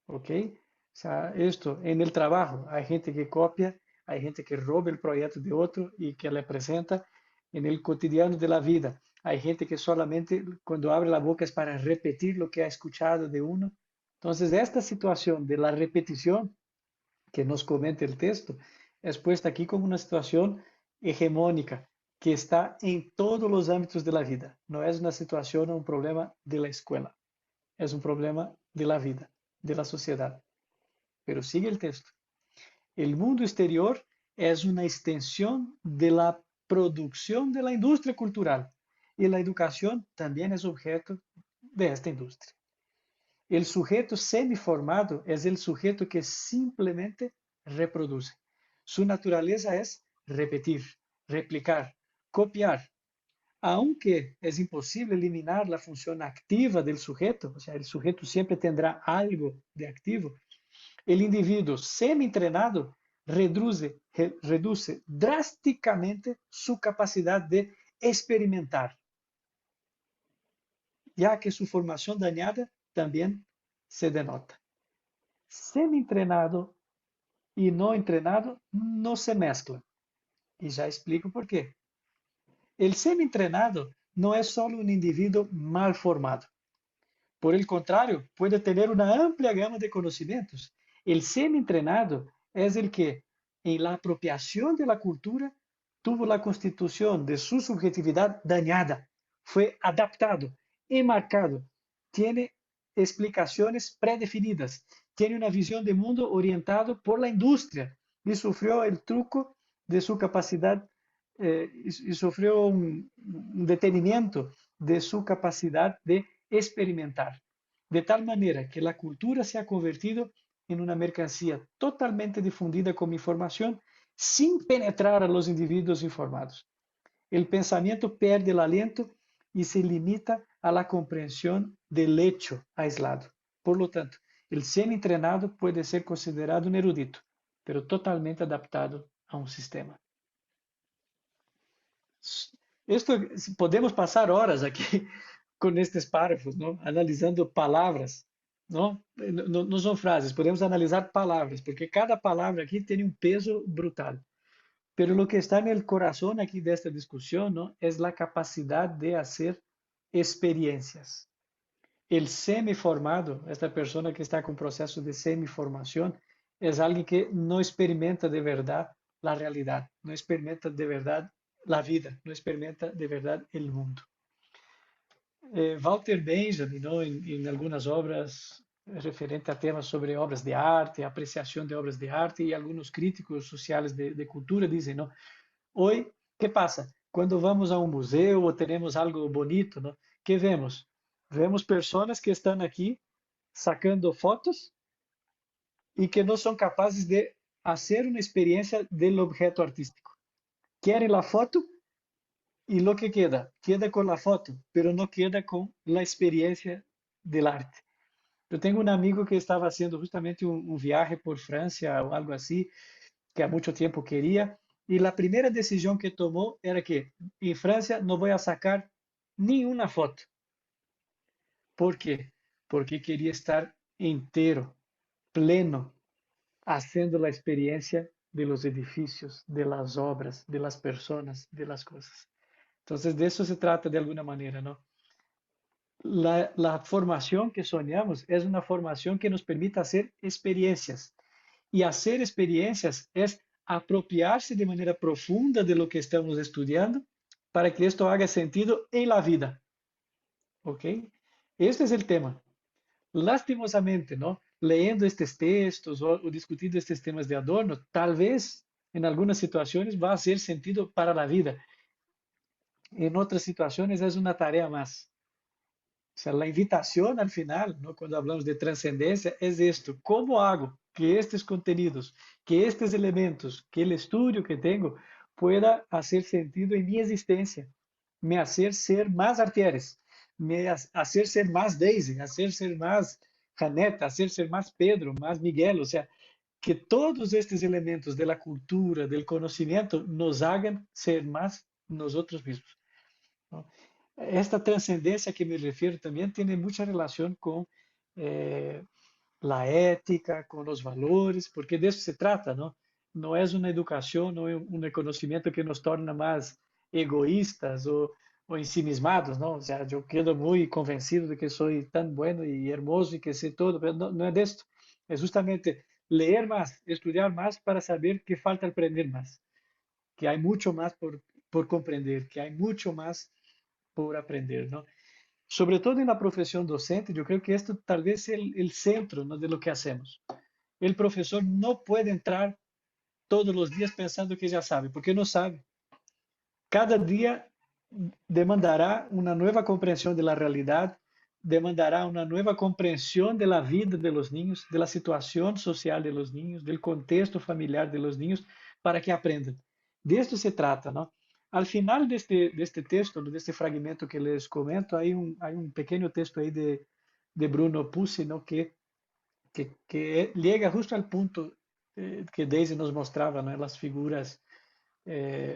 ¿ok? O sea, esto en el trabajo, hay gente que copia, hay gente que roba el proyecto de otro y que le presenta en el cotidiano de la vida. Hay gente que solamente cuando abre la boca es para repetir lo que ha escuchado de uno. Entonces, esta situación de la repetición que nos comenta el texto es puesta aquí como una situación hegemónica que está en todos los ámbitos de la vida. No es una situación o un problema de la escuela, es un problema de la vida, de la sociedad. Pero sigue el texto. El mundo exterior es una extensión de la producción de la industria cultural y la educación también es objeto de esta industria. El sujeto semiformado es el sujeto que simplemente reproduce. Su naturaleza es repetir, replicar, copiar. Aunque es imposible eliminar la función activa del sujeto, o sea, el sujeto siempre tendrá algo de activo, el individuo semi-entrenado reduce drásticamente su capacidad de experimentar, ya que su formación dañada también se denota. Semi-entrenado y no entrenado no se mezclan. Y ya explico por qué. El semi-entrenado no es solo un individuo mal formado. Por el contrario, puede tener una amplia gama de conocimientos. El semi-entrenado es el que, en la apropiación de la cultura, tuvo la constitución de su subjetividad dañada, fue adaptado, enmarcado, tiene explicaciones predefinidas, tiene una visión de mundo orientado por la industria y sufrió el truco de su capacidad y sufrió un detenimiento de su capacidad de experimentar, de tal manera que la cultura se ha convertido en una mercancía totalmente difundida como información sin penetrar a los individuos informados. El pensamiento pierde el aliento y se limita a la comprensión del hecho aislado. Por lo tanto, el semi-entrenado puede ser considerado un erudito, pero totalmente adaptado a un sistema. Esto, podemos pasar horas aqui com estes párrafos, não? Analisando palavras, não? Não, não são frases, podemos analisar palavras, porque cada palavra aqui tem um peso brutal. Pero lo que está en el corazón aquí de esta discusión, ¿no? Es la capacidad de hacer experiencias. El semiformado, esta persona que está con proceso de semiformación, es alguien que no experimenta de verdad la realidad, no experimenta de verdad la vida, no experimenta de verdad el mundo. Walter Benjamin, ¿no? En algunas obras referente a temas sobre obras de arte, apreciación de obras de arte, y algunos críticos sociales de cultura dicen, ¿no? Hoy, ¿qué pasa? Cuando vamos a un museo o tenemos algo bonito, ¿no? ¿Qué vemos? Vemos personas que están aquí sacando fotos y que no son capaces de hacer una experiencia del objeto artístico. Quieren la foto y lo que queda, queda con la foto, pero no queda con la experiencia del arte. Yo tengo un amigo que estaba haciendo justamente un viaje por Francia o algo así, que há muito tempo queria, e a primeira decisão que tomou era que em França não vou sacar nenhuma foto. Por quê? Porque queria estar inteiro, pleno, haciendo a experiência de los edificios, de las obras, de las personas, de las cosas. Entonces, de eso se trata de alguna manera, ¿no? La formación que soñamos es una formación que nos permite hacer experiencias. Y hacer experiencias es apropiarse de manera profunda de lo que estamos estudiando para que esto haga sentido en la vida. ¿Ok? Este es el tema. Lastimosamente, ¿no? Leyendo estos textos o discutindo estos temas de Adorno, tal vez en algunas situaciones va a hacer sentido para la vida. En otras situaciones es una tarea más. O sea, la invitación al final, ¿no? Cuando hablamos de trascendencia, es esto. ¿Cómo hago que estos contenidos, que estos elementos, que el estudio que tengo pueda hacer sentido en mi existencia? Me hacer ser más Artieres, me hacer ser más Daisy, hacer ser más Janeta, hacer ser más Pedro, más Miguel. O sea, que todos estos elementos de la cultura, del conocimiento, nos hagan ser más nosotros mismos, ¿no? Esta trascendencia que me refiero también tiene mucha relación con eh, la ética, con los valores, porque de eso se trata, ¿no? No es una educación, no es un conocimiento que nos torna más egoístas o ensimismados, ¿no? O sea, yo quedo muy convencido de que soy tan bueno y hermoso y que sé todo, pero no, no es de esto. Es justamente leer más, estudiar más para saber que falta aprender más, que hay mucho más por comprender, que hay mucho más por aprender, ¿no? Sobre todo en la profesión docente, yo creo que esto tal vez es el centro, ¿no? De lo que hacemos. El profesor no puede entrar todos los días pensando que ya sabe, porque no sabe. Cada día demandará una nueva comprensión de la realidad, demandará una nueva comprensión de la vida de los niños, de la situación social de los niños, del contexto familiar de los niños, para que aprendan. De esto se trata, ¿no? Al final de este texto, de este fragmento que les comento, hay un pequeño texto ahí de Bruno Pussi, ¿no? Que llega justo al punto que Daisy nos mostraba, ¿no? En las figuras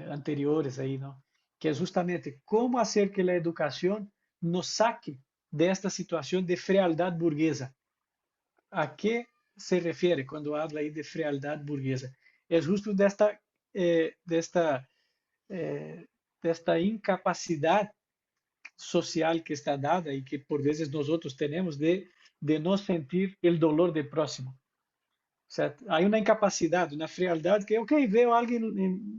anteriores ahí, ¿no? Que es justamente cómo hacer que la educación nos saque de esta situación de frialdad burguesa. ¿A qué se refiere cuando habla ahí de frialdad burguesa? Es justo eh, de esta incapacidad social que está dada y que por veces nosotros tenemos de no sentir el dolor del próximo. O sea, hay una incapacidad, una frialdad que, ok, veo a alguien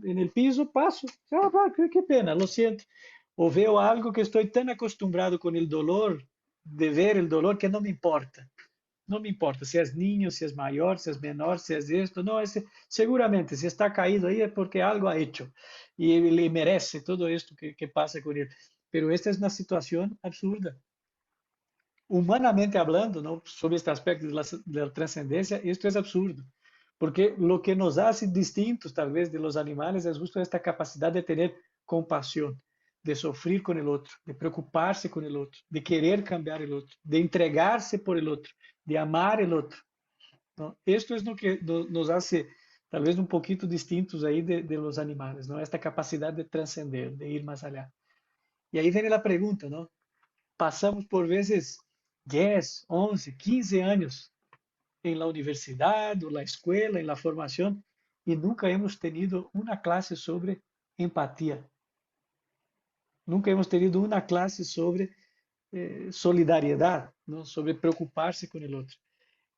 en el piso, paso, ah, qué pena, lo siento. O veo algo que estoy tan acostumbrado con el dolor, de ver el dolor, que no me importa. no me importa si es niño, si es mayor, si es menor, si es esto, no, ese, seguramente si está caído ahí es porque algo ha hecho y le merece todo esto que pasa con él. Pero esta es una situación absurda. Humanamente hablando, ¿no? Sobre este aspecto de la trascendencia, esto es absurdo, porque lo que nos hace distintos tal vez de los animales es justo esta capacidad de tener compasión, de sufrir con el otro, de preocuparse con el otro, de querer cambiar el otro, de entregarse por el otro, de amar el otro, ¿no? Esto es lo que nos hace tal vez un poquito distintos ahí de los animales, ¿no? Esta capacidad de trascender, de ir más allá. Y ahí viene la pregunta, ¿no? Pasamos por veces 10, 11, 15 años en la universidad o la escuela, en la formación, y nunca hemos tenido una clase sobre empatía. Nunca hemos tenido una clase sobre solidariedad, ¿no? Sobre preocuparse con el otro.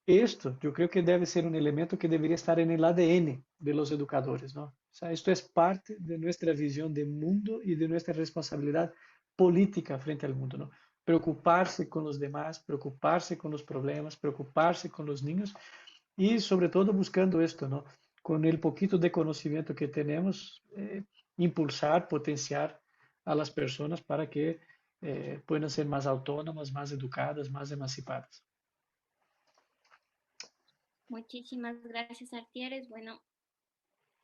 Esto yo creo que debe ser un elemento que debería estar en el ADN de los educadores, ¿no? O sea, esto es parte de nuestra visión de mundo y de nuestra responsabilidad política frente al mundo, ¿no? Preocuparse con los demás, preocuparse con los problemas, preocuparse con los niños y sobre todo buscando esto, ¿no? Con el poquito de conocimiento que tenemos, impulsar, potenciar a las personas para que puedan ser más autónomas, más educadas, más emancipadas. Muchísimas gracias, Artieres. Bueno,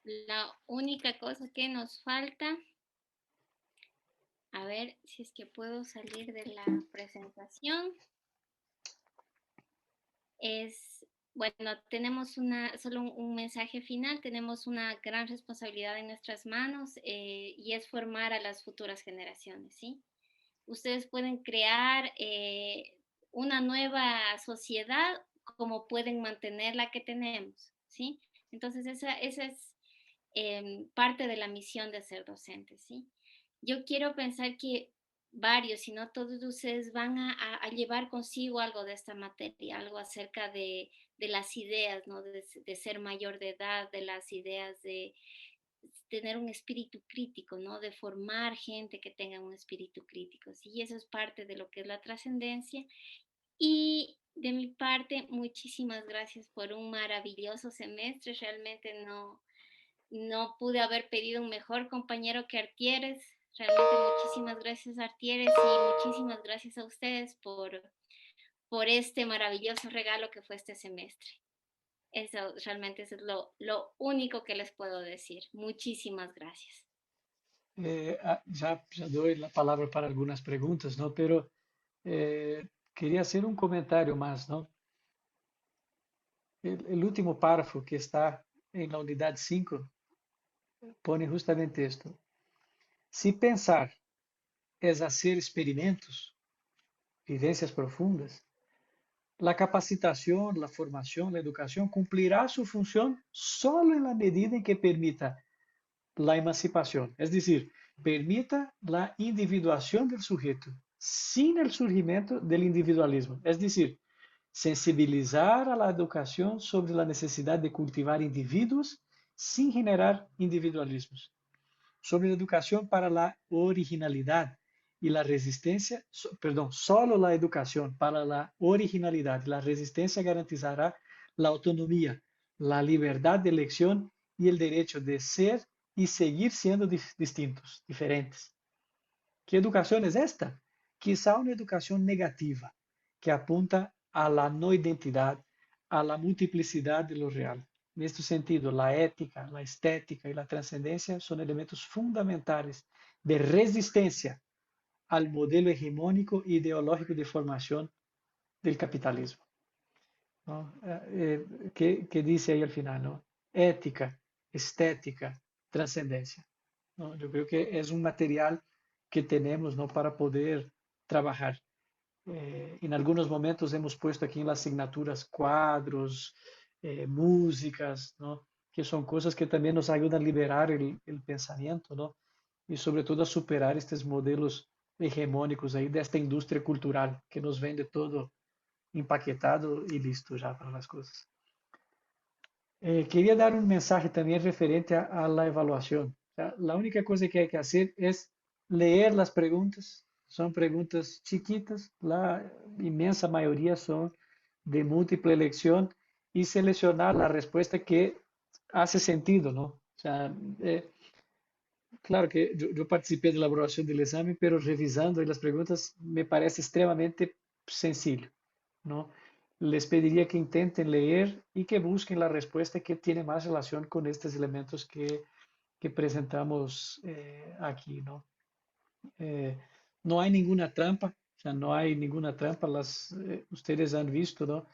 la única cosa que nos falta, a ver si es que puedo salir de la presentación, es, bueno, tenemos solo un mensaje final, tenemos una gran responsabilidad en nuestras manos y es formar a las futuras generaciones, ¿sí? Ustedes pueden crear una nueva sociedad como pueden mantener la que tenemos, ¿sí? Entonces esa es parte de la misión de ser docentes, ¿sí? Yo quiero pensar que varios, si no todos ustedes van a llevar consigo algo de esta materia, algo acerca de las ideas, ¿no? De ser mayor de edad, de las ideas de tener un espíritu crítico, ¿no? De formar gente que tenga un espíritu crítico, ¿sí? Y eso es parte de lo que es la trascendencia. Y de mi parte, muchísimas gracias por un maravilloso semestre. Realmente no pude haber pedido un mejor compañero que Artieres. Realmente muchísimas gracias, Artieres, y muchísimas gracias a ustedes por este maravilloso regalo que fue este semestre. Eso realmente es lo único que les puedo decir. Muchísimas gracias. Ya doy la palabra para algunas preguntas, ¿no? Pero quería hacer un comentario más, ¿no? El último párrafo que está en la unidad 5 pone justamente esto. Si pensar es hacer experimentos, vivencias profundas, la capacitación, la formación, la educación cumplirá su función solo en la medida en que permita la emancipación, es decir, permita la individuación del sujeto sin el surgimiento del individualismo, es decir, sensibilizar a la educación sobre la necesidad de cultivar individuos sin generar individualismos, sobre la educación para la originalidad y la resistencia, perdón, solo la educación para la originalidad y la resistencia garantizará la autonomía, la libertad de elección y el derecho de ser y seguir siendo distintos, diferentes. ¿Qué educación es esta? Quizá una educación negativa, que apunta a la no identidad, a la multiplicidad de lo real. En este sentido, la ética, la estética y la trascendencia son elementos fundamentales de resistencia al modelo hegemónico e ideológico de formación del capitalismo, ¿no? ¿Qué dice ahí al final, ¿no? Ética, estética, trascendencia, ¿no? Yo creo que es un material que tenemos, ¿no? Para poder trabajar. En algunos momentos hemos puesto aquí en las asignaturas cuadros, músicas, ¿no? Que son cosas que también nos ayudan a liberar el pensamiento, ¿no? Y sobre todo a superar estos modelos hegemónicos ahí de esta industria cultural que nos vende todo empaquetado y listo ya para las cosas. Quería dar un mensaje también referente a la evaluación. O sea, la única cosa que hay que hacer es leer las preguntas. Son preguntas chiquitas, la inmensa mayoría son de múltiple elección y seleccionar la respuesta que hace sentido, ¿no? O sea, claro que yo participé de la elaboración del examen, pero revisando ahí las preguntas me parece extremadamente sencillo, ¿no? Les pediría que intenten leer y que busquen la respuesta que tiene más relación con estos elementos que presentamos aquí, ¿no? Eh, no hay ninguna trampa, o sea, no hay ninguna trampa. Ustedes han visto, ¿no?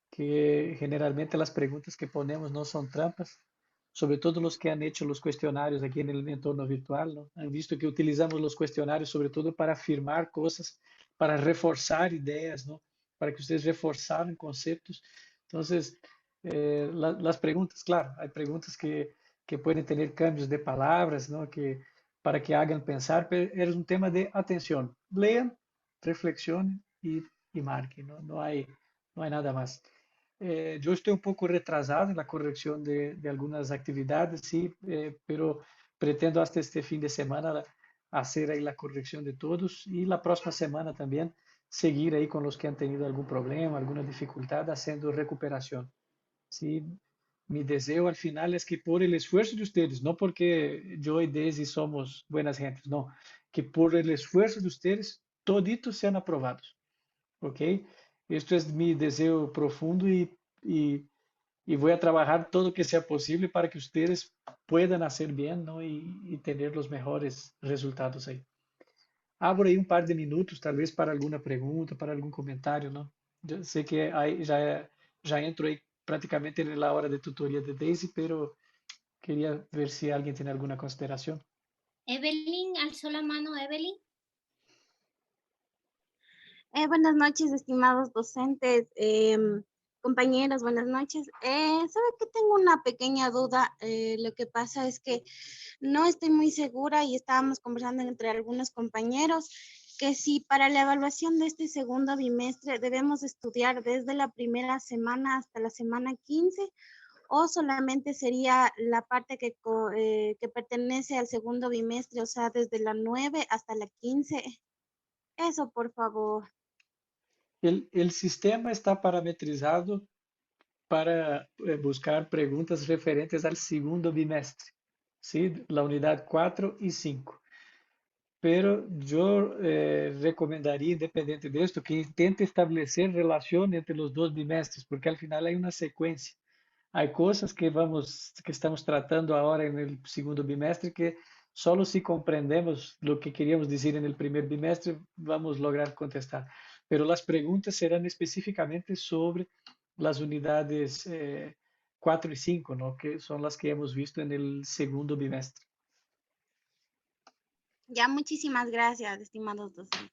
Que generalmente las preguntas que ponemos no son trampas, sobre todo los que han hecho los cuestionarios aquí en el entorno virtual, ¿no? Han visto que utilizamos los cuestionarios sobre todo para afirmar cosas, para reforzar ideas, ¿no? Para que ustedes reforzaran conceptos. Entonces, las preguntas, claro, hay preguntas que pueden tener cambios de palabras, ¿no? Para que hagan pensar, pero es un tema de atención. Lean, reflexionen y marquen, ¿no? No hay nada más. Yo estoy un poco retrasado en la corrección de algunas actividades, sí, pero pretendo hasta este fin de semana hacer ahí la corrección de todos y la próxima semana también seguir ahí con los que han tenido algún problema, alguna dificultad, haciendo recuperación. Sí, mi deseo al final es que por el esfuerzo de ustedes, no porque yo y Daisy somos buenas gentes, no, que por el esfuerzo de ustedes, toditos sean aprobados. ¿Ok? Esto es mi deseo profundo y, y voy a trabajar todo lo que sea posible para que ustedes puedan hacer bien, ¿no? Y tener los mejores resultados ahí. Abro ahí un par de minutos, tal vez para alguna pregunta, para algún comentario, ¿no? Yo sé que ya entro ahí prácticamente en la hora de tutoría de Daisy, pero quería ver si alguien tiene alguna consideración. Evelyn, alzó la mano, Evelyn. Buenas noches, estimados docentes, compañeros, buenas noches. ¿Sabe que tengo una pequeña duda? Lo que pasa es que no estoy muy segura y estábamos conversando entre algunos compañeros que si para la evaluación de este segundo bimestre debemos estudiar desde la primera semana hasta la semana 15 o solamente sería la parte que pertenece al segundo bimestre, o sea, desde la 9 hasta la 15. Eso, por favor. El sistema está parametrizado para buscar preguntas referentes al segundo bimestre, ¿sí? La unidad 4 y 5. Pero yo recomendaría, independiente de esto, que intente establecer relación entre los dos bimestres, porque al final hay una secuencia. Hay cosas que estamos tratando ahora en el segundo bimestre que solo si comprendemos lo que queríamos decir en el primer bimestre vamos a lograr contestar. Pero las preguntas serán específicamente sobre las unidades 4 y 5, ¿no? Que son las que hemos visto en el segundo bimestre. Ya, muchísimas gracias, estimados docentes.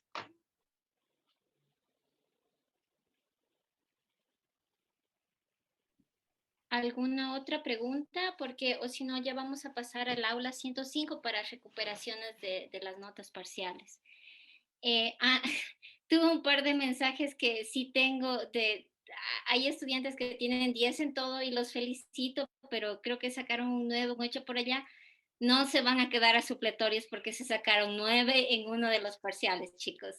¿Alguna otra pregunta? Porque, o si no, ya vamos a pasar al aula 105 para recuperaciones de las notas parciales. Eh, ah, tuve un par de mensajes que sí tengo hay estudiantes que tienen 10 en todo y los felicito, pero creo que sacaron un 9, un 8 por allá. No se van a quedar a supletorios porque se sacaron 9 en uno de los parciales, chicos.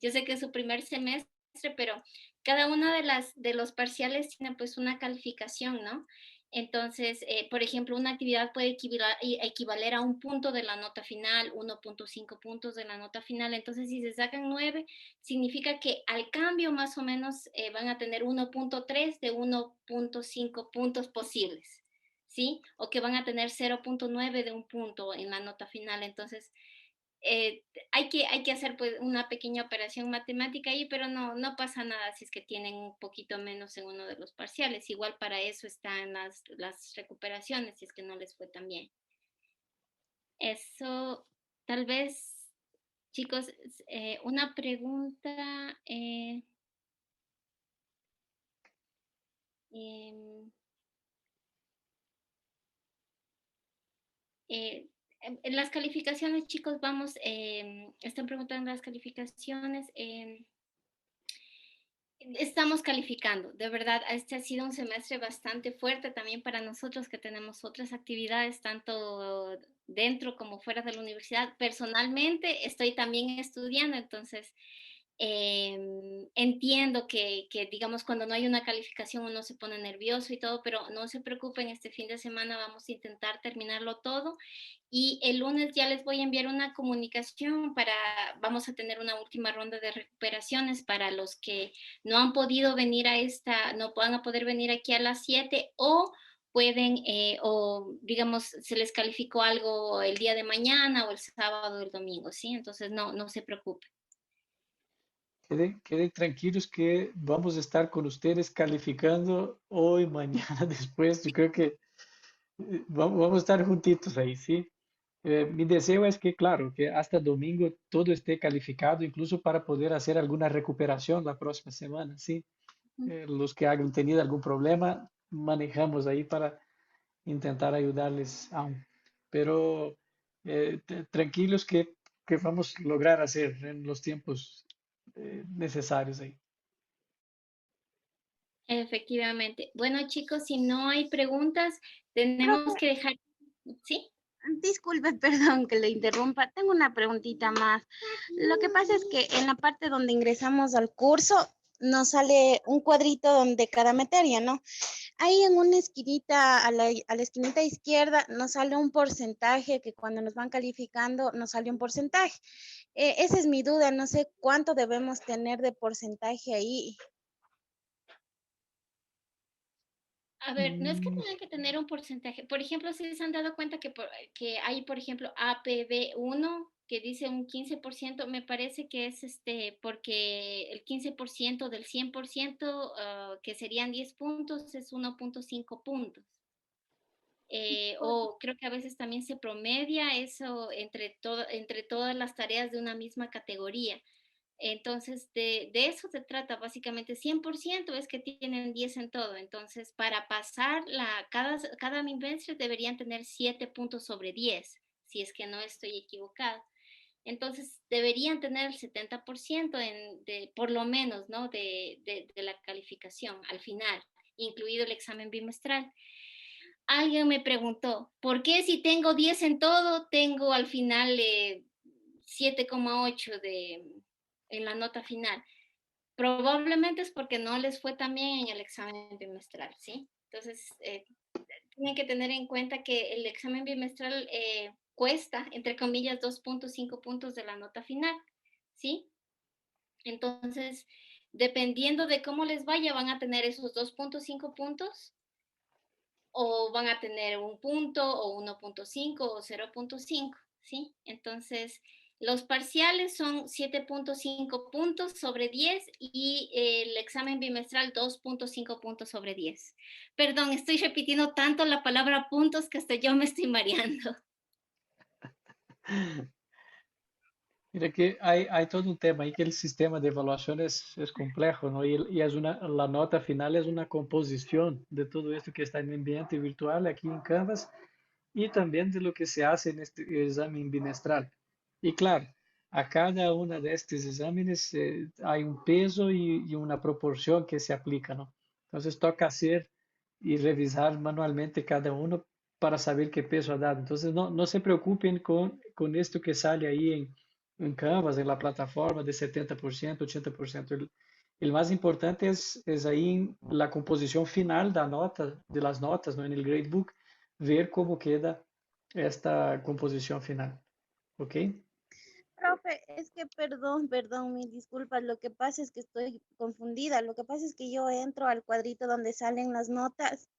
Yo sé que es su primer semestre, pero cada uno de los parciales tiene pues una calificación, ¿no? Entonces, por ejemplo, una actividad puede equivaler a un punto de la nota final, 1.5 puntos de la nota final. Entonces, si se sacan 9, significa que al cambio más o menos van a tener 1.3 de 1.5 puntos posibles, ¿sí? O que van a tener 0.9 de un punto en la nota final. Entonces, hay que hacer pues una pequeña operación matemática ahí, pero no pasa nada si es que tienen un poquito menos en uno de los parciales. Igual para eso están las recuperaciones, si es que no les fue tan bien. Eso, tal vez, chicos, una pregunta. Em, eh, en las calificaciones, chicos, están preguntando las calificaciones. Estamos calificando, de verdad, este ha sido un semestre bastante fuerte también para nosotros que tenemos otras actividades, tanto dentro como fuera de la universidad. Personalmente estoy también estudiando, entonces Entiendo que, digamos, cuando no hay una calificación uno se pone nervioso y todo, pero no se preocupen, este fin de semana vamos a intentar terminarlo todo y el lunes ya les voy a enviar una comunicación vamos a tener una última ronda de recuperaciones para los que no han podido venir no van a poder venir aquí a las 7 o pueden, o digamos, se les calificó algo el día de mañana o el sábado o el domingo, ¿sí? Entonces no se preocupen. Queden tranquilos que vamos a estar con ustedes calificando hoy, mañana, después. Yo creo que vamos a estar juntitos ahí, ¿sí? Mi deseo es que, claro, que hasta domingo todo esté calificado, incluso para poder hacer alguna recuperación la próxima semana, ¿sí? Los que hayan tenido algún problema, manejamos ahí para intentar ayudarles aún. Pero tranquilos que vamos a lograr hacer en los tiempos necesarios ahí. Efectivamente. Bueno, chicos, si no hay preguntas, tenemos Profe, que dejar, ¿sí? disculpe, perdón que le interrumpa. Tengo una preguntita más. Lo que pasa es que en la parte donde ingresamos al curso nos sale un cuadrito donde cada materia, ¿no? Ahí en una esquinita, a la esquinita izquierda, nos sale un porcentaje que cuando nos van calificando nos sale un porcentaje. Esa es mi duda, no sé cuánto debemos tener de porcentaje ahí. A ver, no es que Mm, tengan que tener un porcentaje. Por ejemplo, si se han dado cuenta que hay, por ejemplo, APB1 que dice un 15%, me parece que es porque el 15% del 100%, que serían 10 puntos, es 1,5 puntos. O creo que a veces también se promedia eso entre todas las tareas de una misma categoría. Entonces, de eso se trata básicamente. 100% es que tienen 10 en todo. Entonces, para pasar cada bimestre deberían tener 7 puntos sobre 10, si es que no estoy equivocada. Entonces, deberían tener el 70% por lo menos, ¿no? De la calificación al final, incluido el examen bimestral. Alguien me preguntó, ¿por qué si tengo 10 en todo, tengo al final 7,8 en la nota final? Probablemente es porque no les fue tan bien en el examen bimestral, ¿sí? Entonces, tienen que tener en cuenta que el examen bimestral cuesta, entre comillas, 2,5 puntos de la nota final, ¿sí? Entonces, dependiendo de cómo les vaya, van a tener esos 2,5 puntos o van a tener un punto o 1,5 o 0,5, ¿sí? Entonces, los parciales son 7,5 puntos sobre 10 y el examen bimestral 2,5 puntos sobre 10. Perdón, estoy repitiendo tanto la palabra puntos que hasta yo me estoy mareando. Mira que hay todo un tema ahí que el sistema de evaluación es complejo, ¿no? Y es la nota final es una composición de todo esto que está en el ambiente virtual aquí en Canvas y también de lo que se hace en este examen bimestral. Y claro, a cada uno de estos exámenes hay un peso y una proporción que se aplica, ¿no? Entonces toca hacer y revisar manualmente cada uno para saber qué peso ha dado. Entonces no se preocupen con esto que sale ahí en Canvas, en la plataforma de 70%, 80%. El más importante es ahí la composición final de las notas, ¿no? En el gradebook ver cómo queda esta composición final. ¿Ok? Profe, es que perdón, mis disculpas. Lo que pasa es que estoy confundida. Lo que pasa es que yo entro al cuadrito donde salen las notas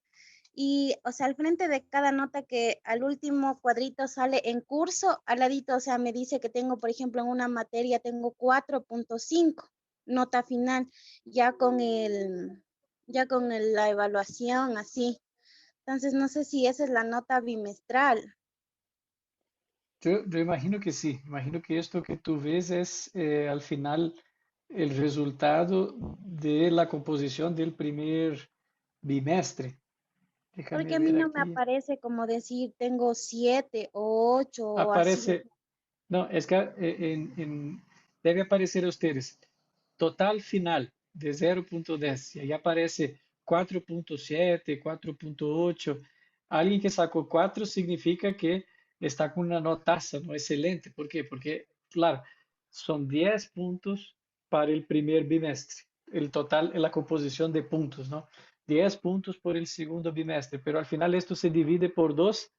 y, o sea, al frente de cada nota que al último cuadrito sale en curso, al ladito, o sea, me dice que tengo, por ejemplo, en una materia tengo 4,5 nota final, ya con la evaluación, así. Entonces, no sé si esa es la nota bimestral. Yo imagino que sí, imagino que esto que tú ves es al final el resultado de la composición del primer bimestre. Porque Déjame a mí ver no me aquí. aparece como decir tengo 7 o 8 o así. Aparece, no, es que debe aparecer a ustedes total final de 0,10 y ahí aparece 4,7, 4,8. Alguien que sacó 4 significa que está con una notaza, ¿no? Excelente. ¿Por qué? Porque, claro, son 10 puntos para el primer bimestre. El total, la composición de puntos, ¿no? 10 puntos por el segundo bimestre, pero al final esto se divide por 2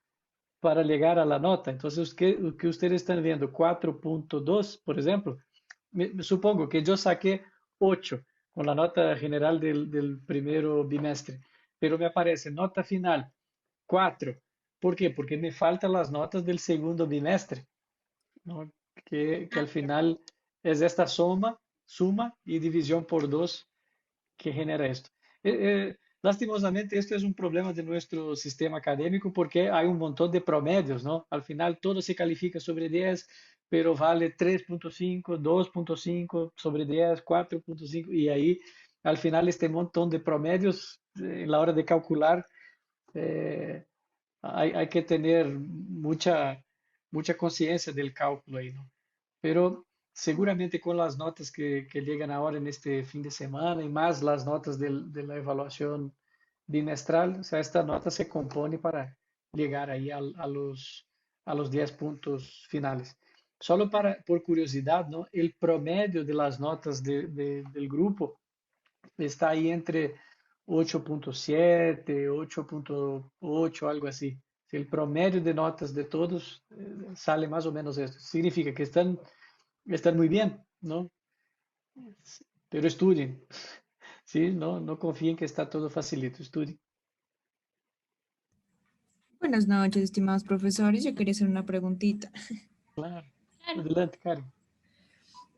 para llegar a la nota. Entonces, ¿qué ustedes están viendo? 4.2, por ejemplo. Supongo que yo saqué 8 con la nota general del primero bimestre, pero me aparece nota final 4. ¿Por qué? Porque me faltan las notas del segundo bimestre, ¿no? Que al final es esta suma y división por 2 que genera esto. Lastimosamente, esto es un problema de nuestro sistema académico porque hay un montón de promedios, ¿no? Al final todo se califica sobre 10, pero vale 3.5, 2.5 sobre 10, 4.5 y ahí al final este montón de promedios en la hora de calcular eh, hay que tener mucha conciencia del cálculo ahí, ¿no? Pero seguramente con las notas que llegan ahora en este fin de semana y más las notas de la evaluación bimestral, o sea, esta nota se compone para llegar ahí a los 10 puntos finales. Solo por curiosidad, ¿no? El promedio de las notas del grupo está ahí entre 8.7, 8.8, algo así. Si el promedio de notas de todos sale más o menos esto. Significa que están muy bien, ¿no? Pero estudien, ¿sí? No confíen que está todo facilito, estudien. Buenas noches, estimados profesores. Yo quería hacer una preguntita. Claro. Claro. Adelante, Karen.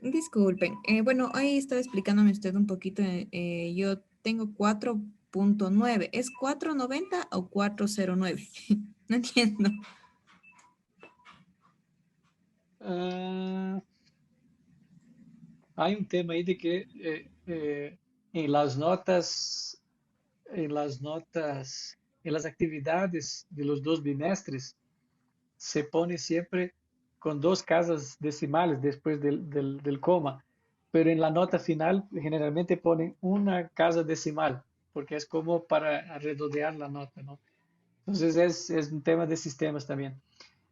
Disculpen. Bueno, ahí estaba explicándome usted un poquito. Yo tengo 4.9. ¿Es 490 o 409? No entiendo. Ah, hay un tema ahí de que en las notas, en las notas, en las actividades de los dos bimestres, se pone siempre con dos casas decimales después del coma, pero en la nota final generalmente ponen una casa decimal, porque es como para redondear la nota, ¿no? Entonces es un tema de sistemas también.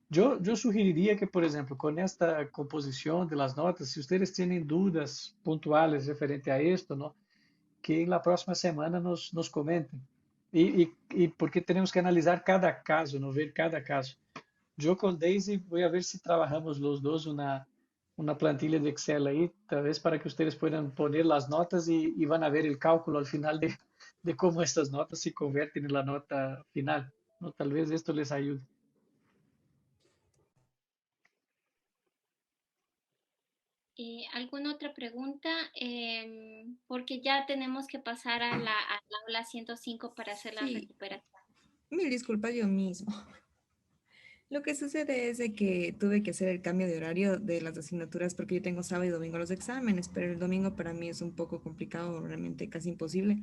Yo sugeriría que, por ejemplo, con esta composición de las notas, si ustedes tienen dudas puntuales referente a esto, ¿no? Que en la próxima semana nos comenten. Y porque tenemos que analizar cada caso, ¿no? Ver cada caso. Yo con Daisy voy a ver si trabajamos los dos una plantilla de Excel ahí, tal vez para que ustedes puedan poner las notas y van a ver el cálculo al final de cómo estas notas se convierten en la nota final, ¿no? Tal vez esto les ayude. ¿Alguna otra pregunta? Porque ya tenemos que pasar a la aula 105 para hacer la Sí, recuperación. mil disculpas yo mismo. Lo que sucede es de que tuve que hacer el cambio de horario de las asignaturas porque yo tengo sábado y domingo los exámenes, pero el domingo para mí es un poco complicado, realmente casi imposible.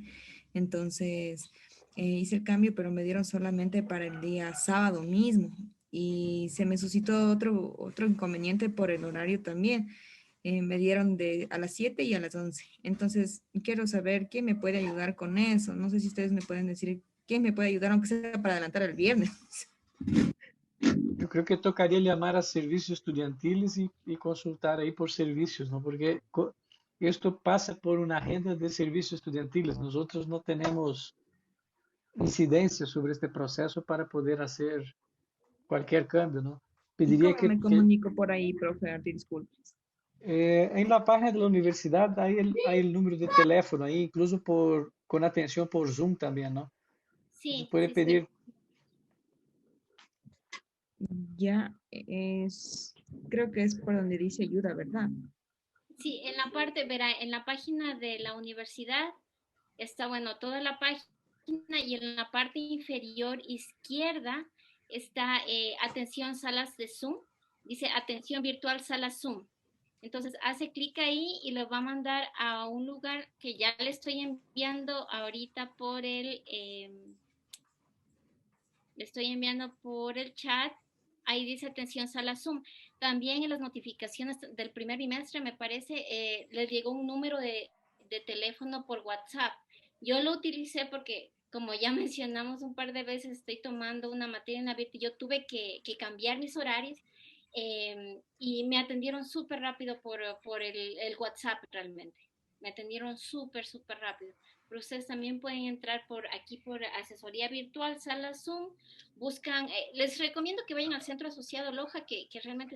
Entonces hice el cambio, pero me dieron solamente para el día sábado mismo y se me suscitó otro inconveniente por el horario también. Me dieron a las 7 y a las 11. Entonces quiero saber quién me puede ayudar con eso. No sé si ustedes me pueden decir quién me puede ayudar, aunque sea para adelantar el viernes. Yo creo que tocaría llamar a servicios estudiantiles y consultar ahí por servicios, ¿no? Porque esto pasa por una agenda de servicios estudiantiles. Nosotros no tenemos incidencia sobre este proceso para poder hacer cualquier cambio, ¿no? ¿Y Pediría cómo me comunico por ahí, profe? Disculpe. en la página de la universidad hay el número de teléfono ahí, incluso con atención por Zoom también, ¿no? Entonces Sí, puede sí, sí. pedir, Ya creo que es por donde dice ayuda, ¿verdad? Sí, en la parte, verá, en la página de la universidad está, bueno, toda la página y en la parte inferior izquierda está atención salas de Zoom. Dice atención virtual sala Zoom. Entonces hace clic ahí y lo va a mandar a un lugar que ya le estoy enviando ahorita le estoy enviando por el chat. Ahí dice atención sala Zoom. También en las notificaciones del primer bimestre, me parece, les llegó un número de teléfono por WhatsApp. Yo lo utilicé porque, como ya mencionamos un par de veces, estoy tomando una materia en la VIT y yo tuve que cambiar mis horarios. y me atendieron súper rápido por el WhatsApp realmente. Me atendieron súper, súper rápido. Pero ustedes también pueden entrar por aquí por asesoría virtual, sala Zoom, buscan, les recomiendo que vayan al centro asociado Loja, que realmente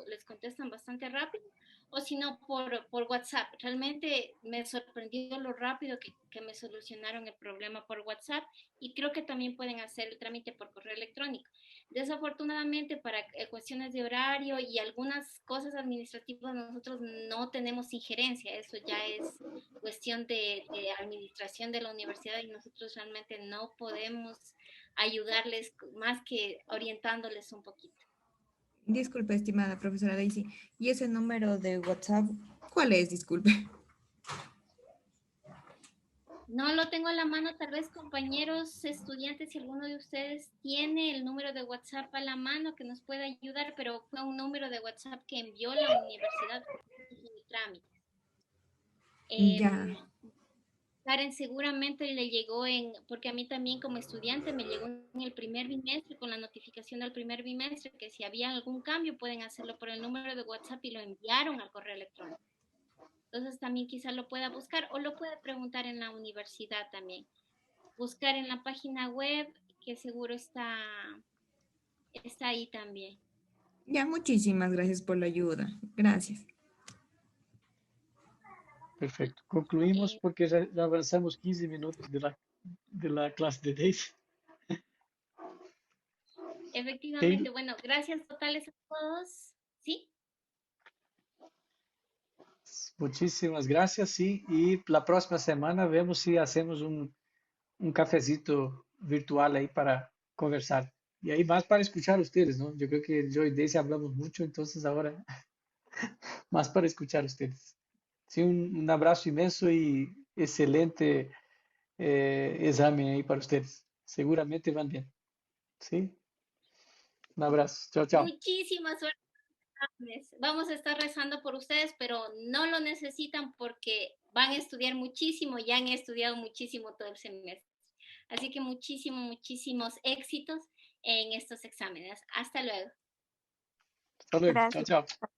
les contestan bastante rápido, o si no, por WhatsApp. Realmente me sorprendió lo rápido que me solucionaron el problema por WhatsApp y creo que también pueden hacer el trámite por correo electrónico. Desafortunadamente, para cuestiones de horario y algunas cosas administrativas, nosotros no tenemos injerencia. Eso ya es cuestión de administración de la universidad y nosotros realmente no podemos ayudarles más que orientándoles un poquito. Disculpe, estimada profesora Daisy. ¿Y ese número de WhatsApp, cuál es? Disculpe. No lo tengo a la mano, tal vez compañeros estudiantes, si alguno de ustedes tiene el número de WhatsApp a la mano que nos pueda ayudar, pero fue un número de WhatsApp que envió la universidad por mi trámite. Ya. Karen, seguramente le llegó porque a mí también como estudiante me llegó en el primer bimestre con la notificación del primer bimestre que si había algún cambio pueden hacerlo por el número de WhatsApp y lo enviaron al correo electrónico. Entonces también quizá lo pueda buscar o lo puede preguntar en la universidad también. Buscar en la página web que seguro está ahí también. Ya, muchísimas gracias por la ayuda. Gracias. Perfecto. Concluimos Eh, porque ya avanzamos 15 minutos de la clase de Daisy. Efectivamente, bueno, gracias totales a todos. ¿Sí? Muchísimas gracias, sí. Y la próxima semana vemos si hacemos un cafecito virtual ahí para conversar. Y ahí más para escuchar a ustedes, ¿no? Yo creo que yo y Daisy hablamos mucho, entonces ahora más para escuchar a ustedes. Sí, un abrazo inmenso y excelente examen ahí para ustedes. Seguramente van bien. ¿Sí? Un abrazo. Chao, chao. Muchísima suerte. Vamos a estar rezando por ustedes, pero no lo necesitan porque van a estudiar muchísimo, ya han estudiado muchísimo todo el semestre. Así que muchísimos éxitos en estos exámenes. Hasta luego. Hasta luego. Chao, Gracias. chao.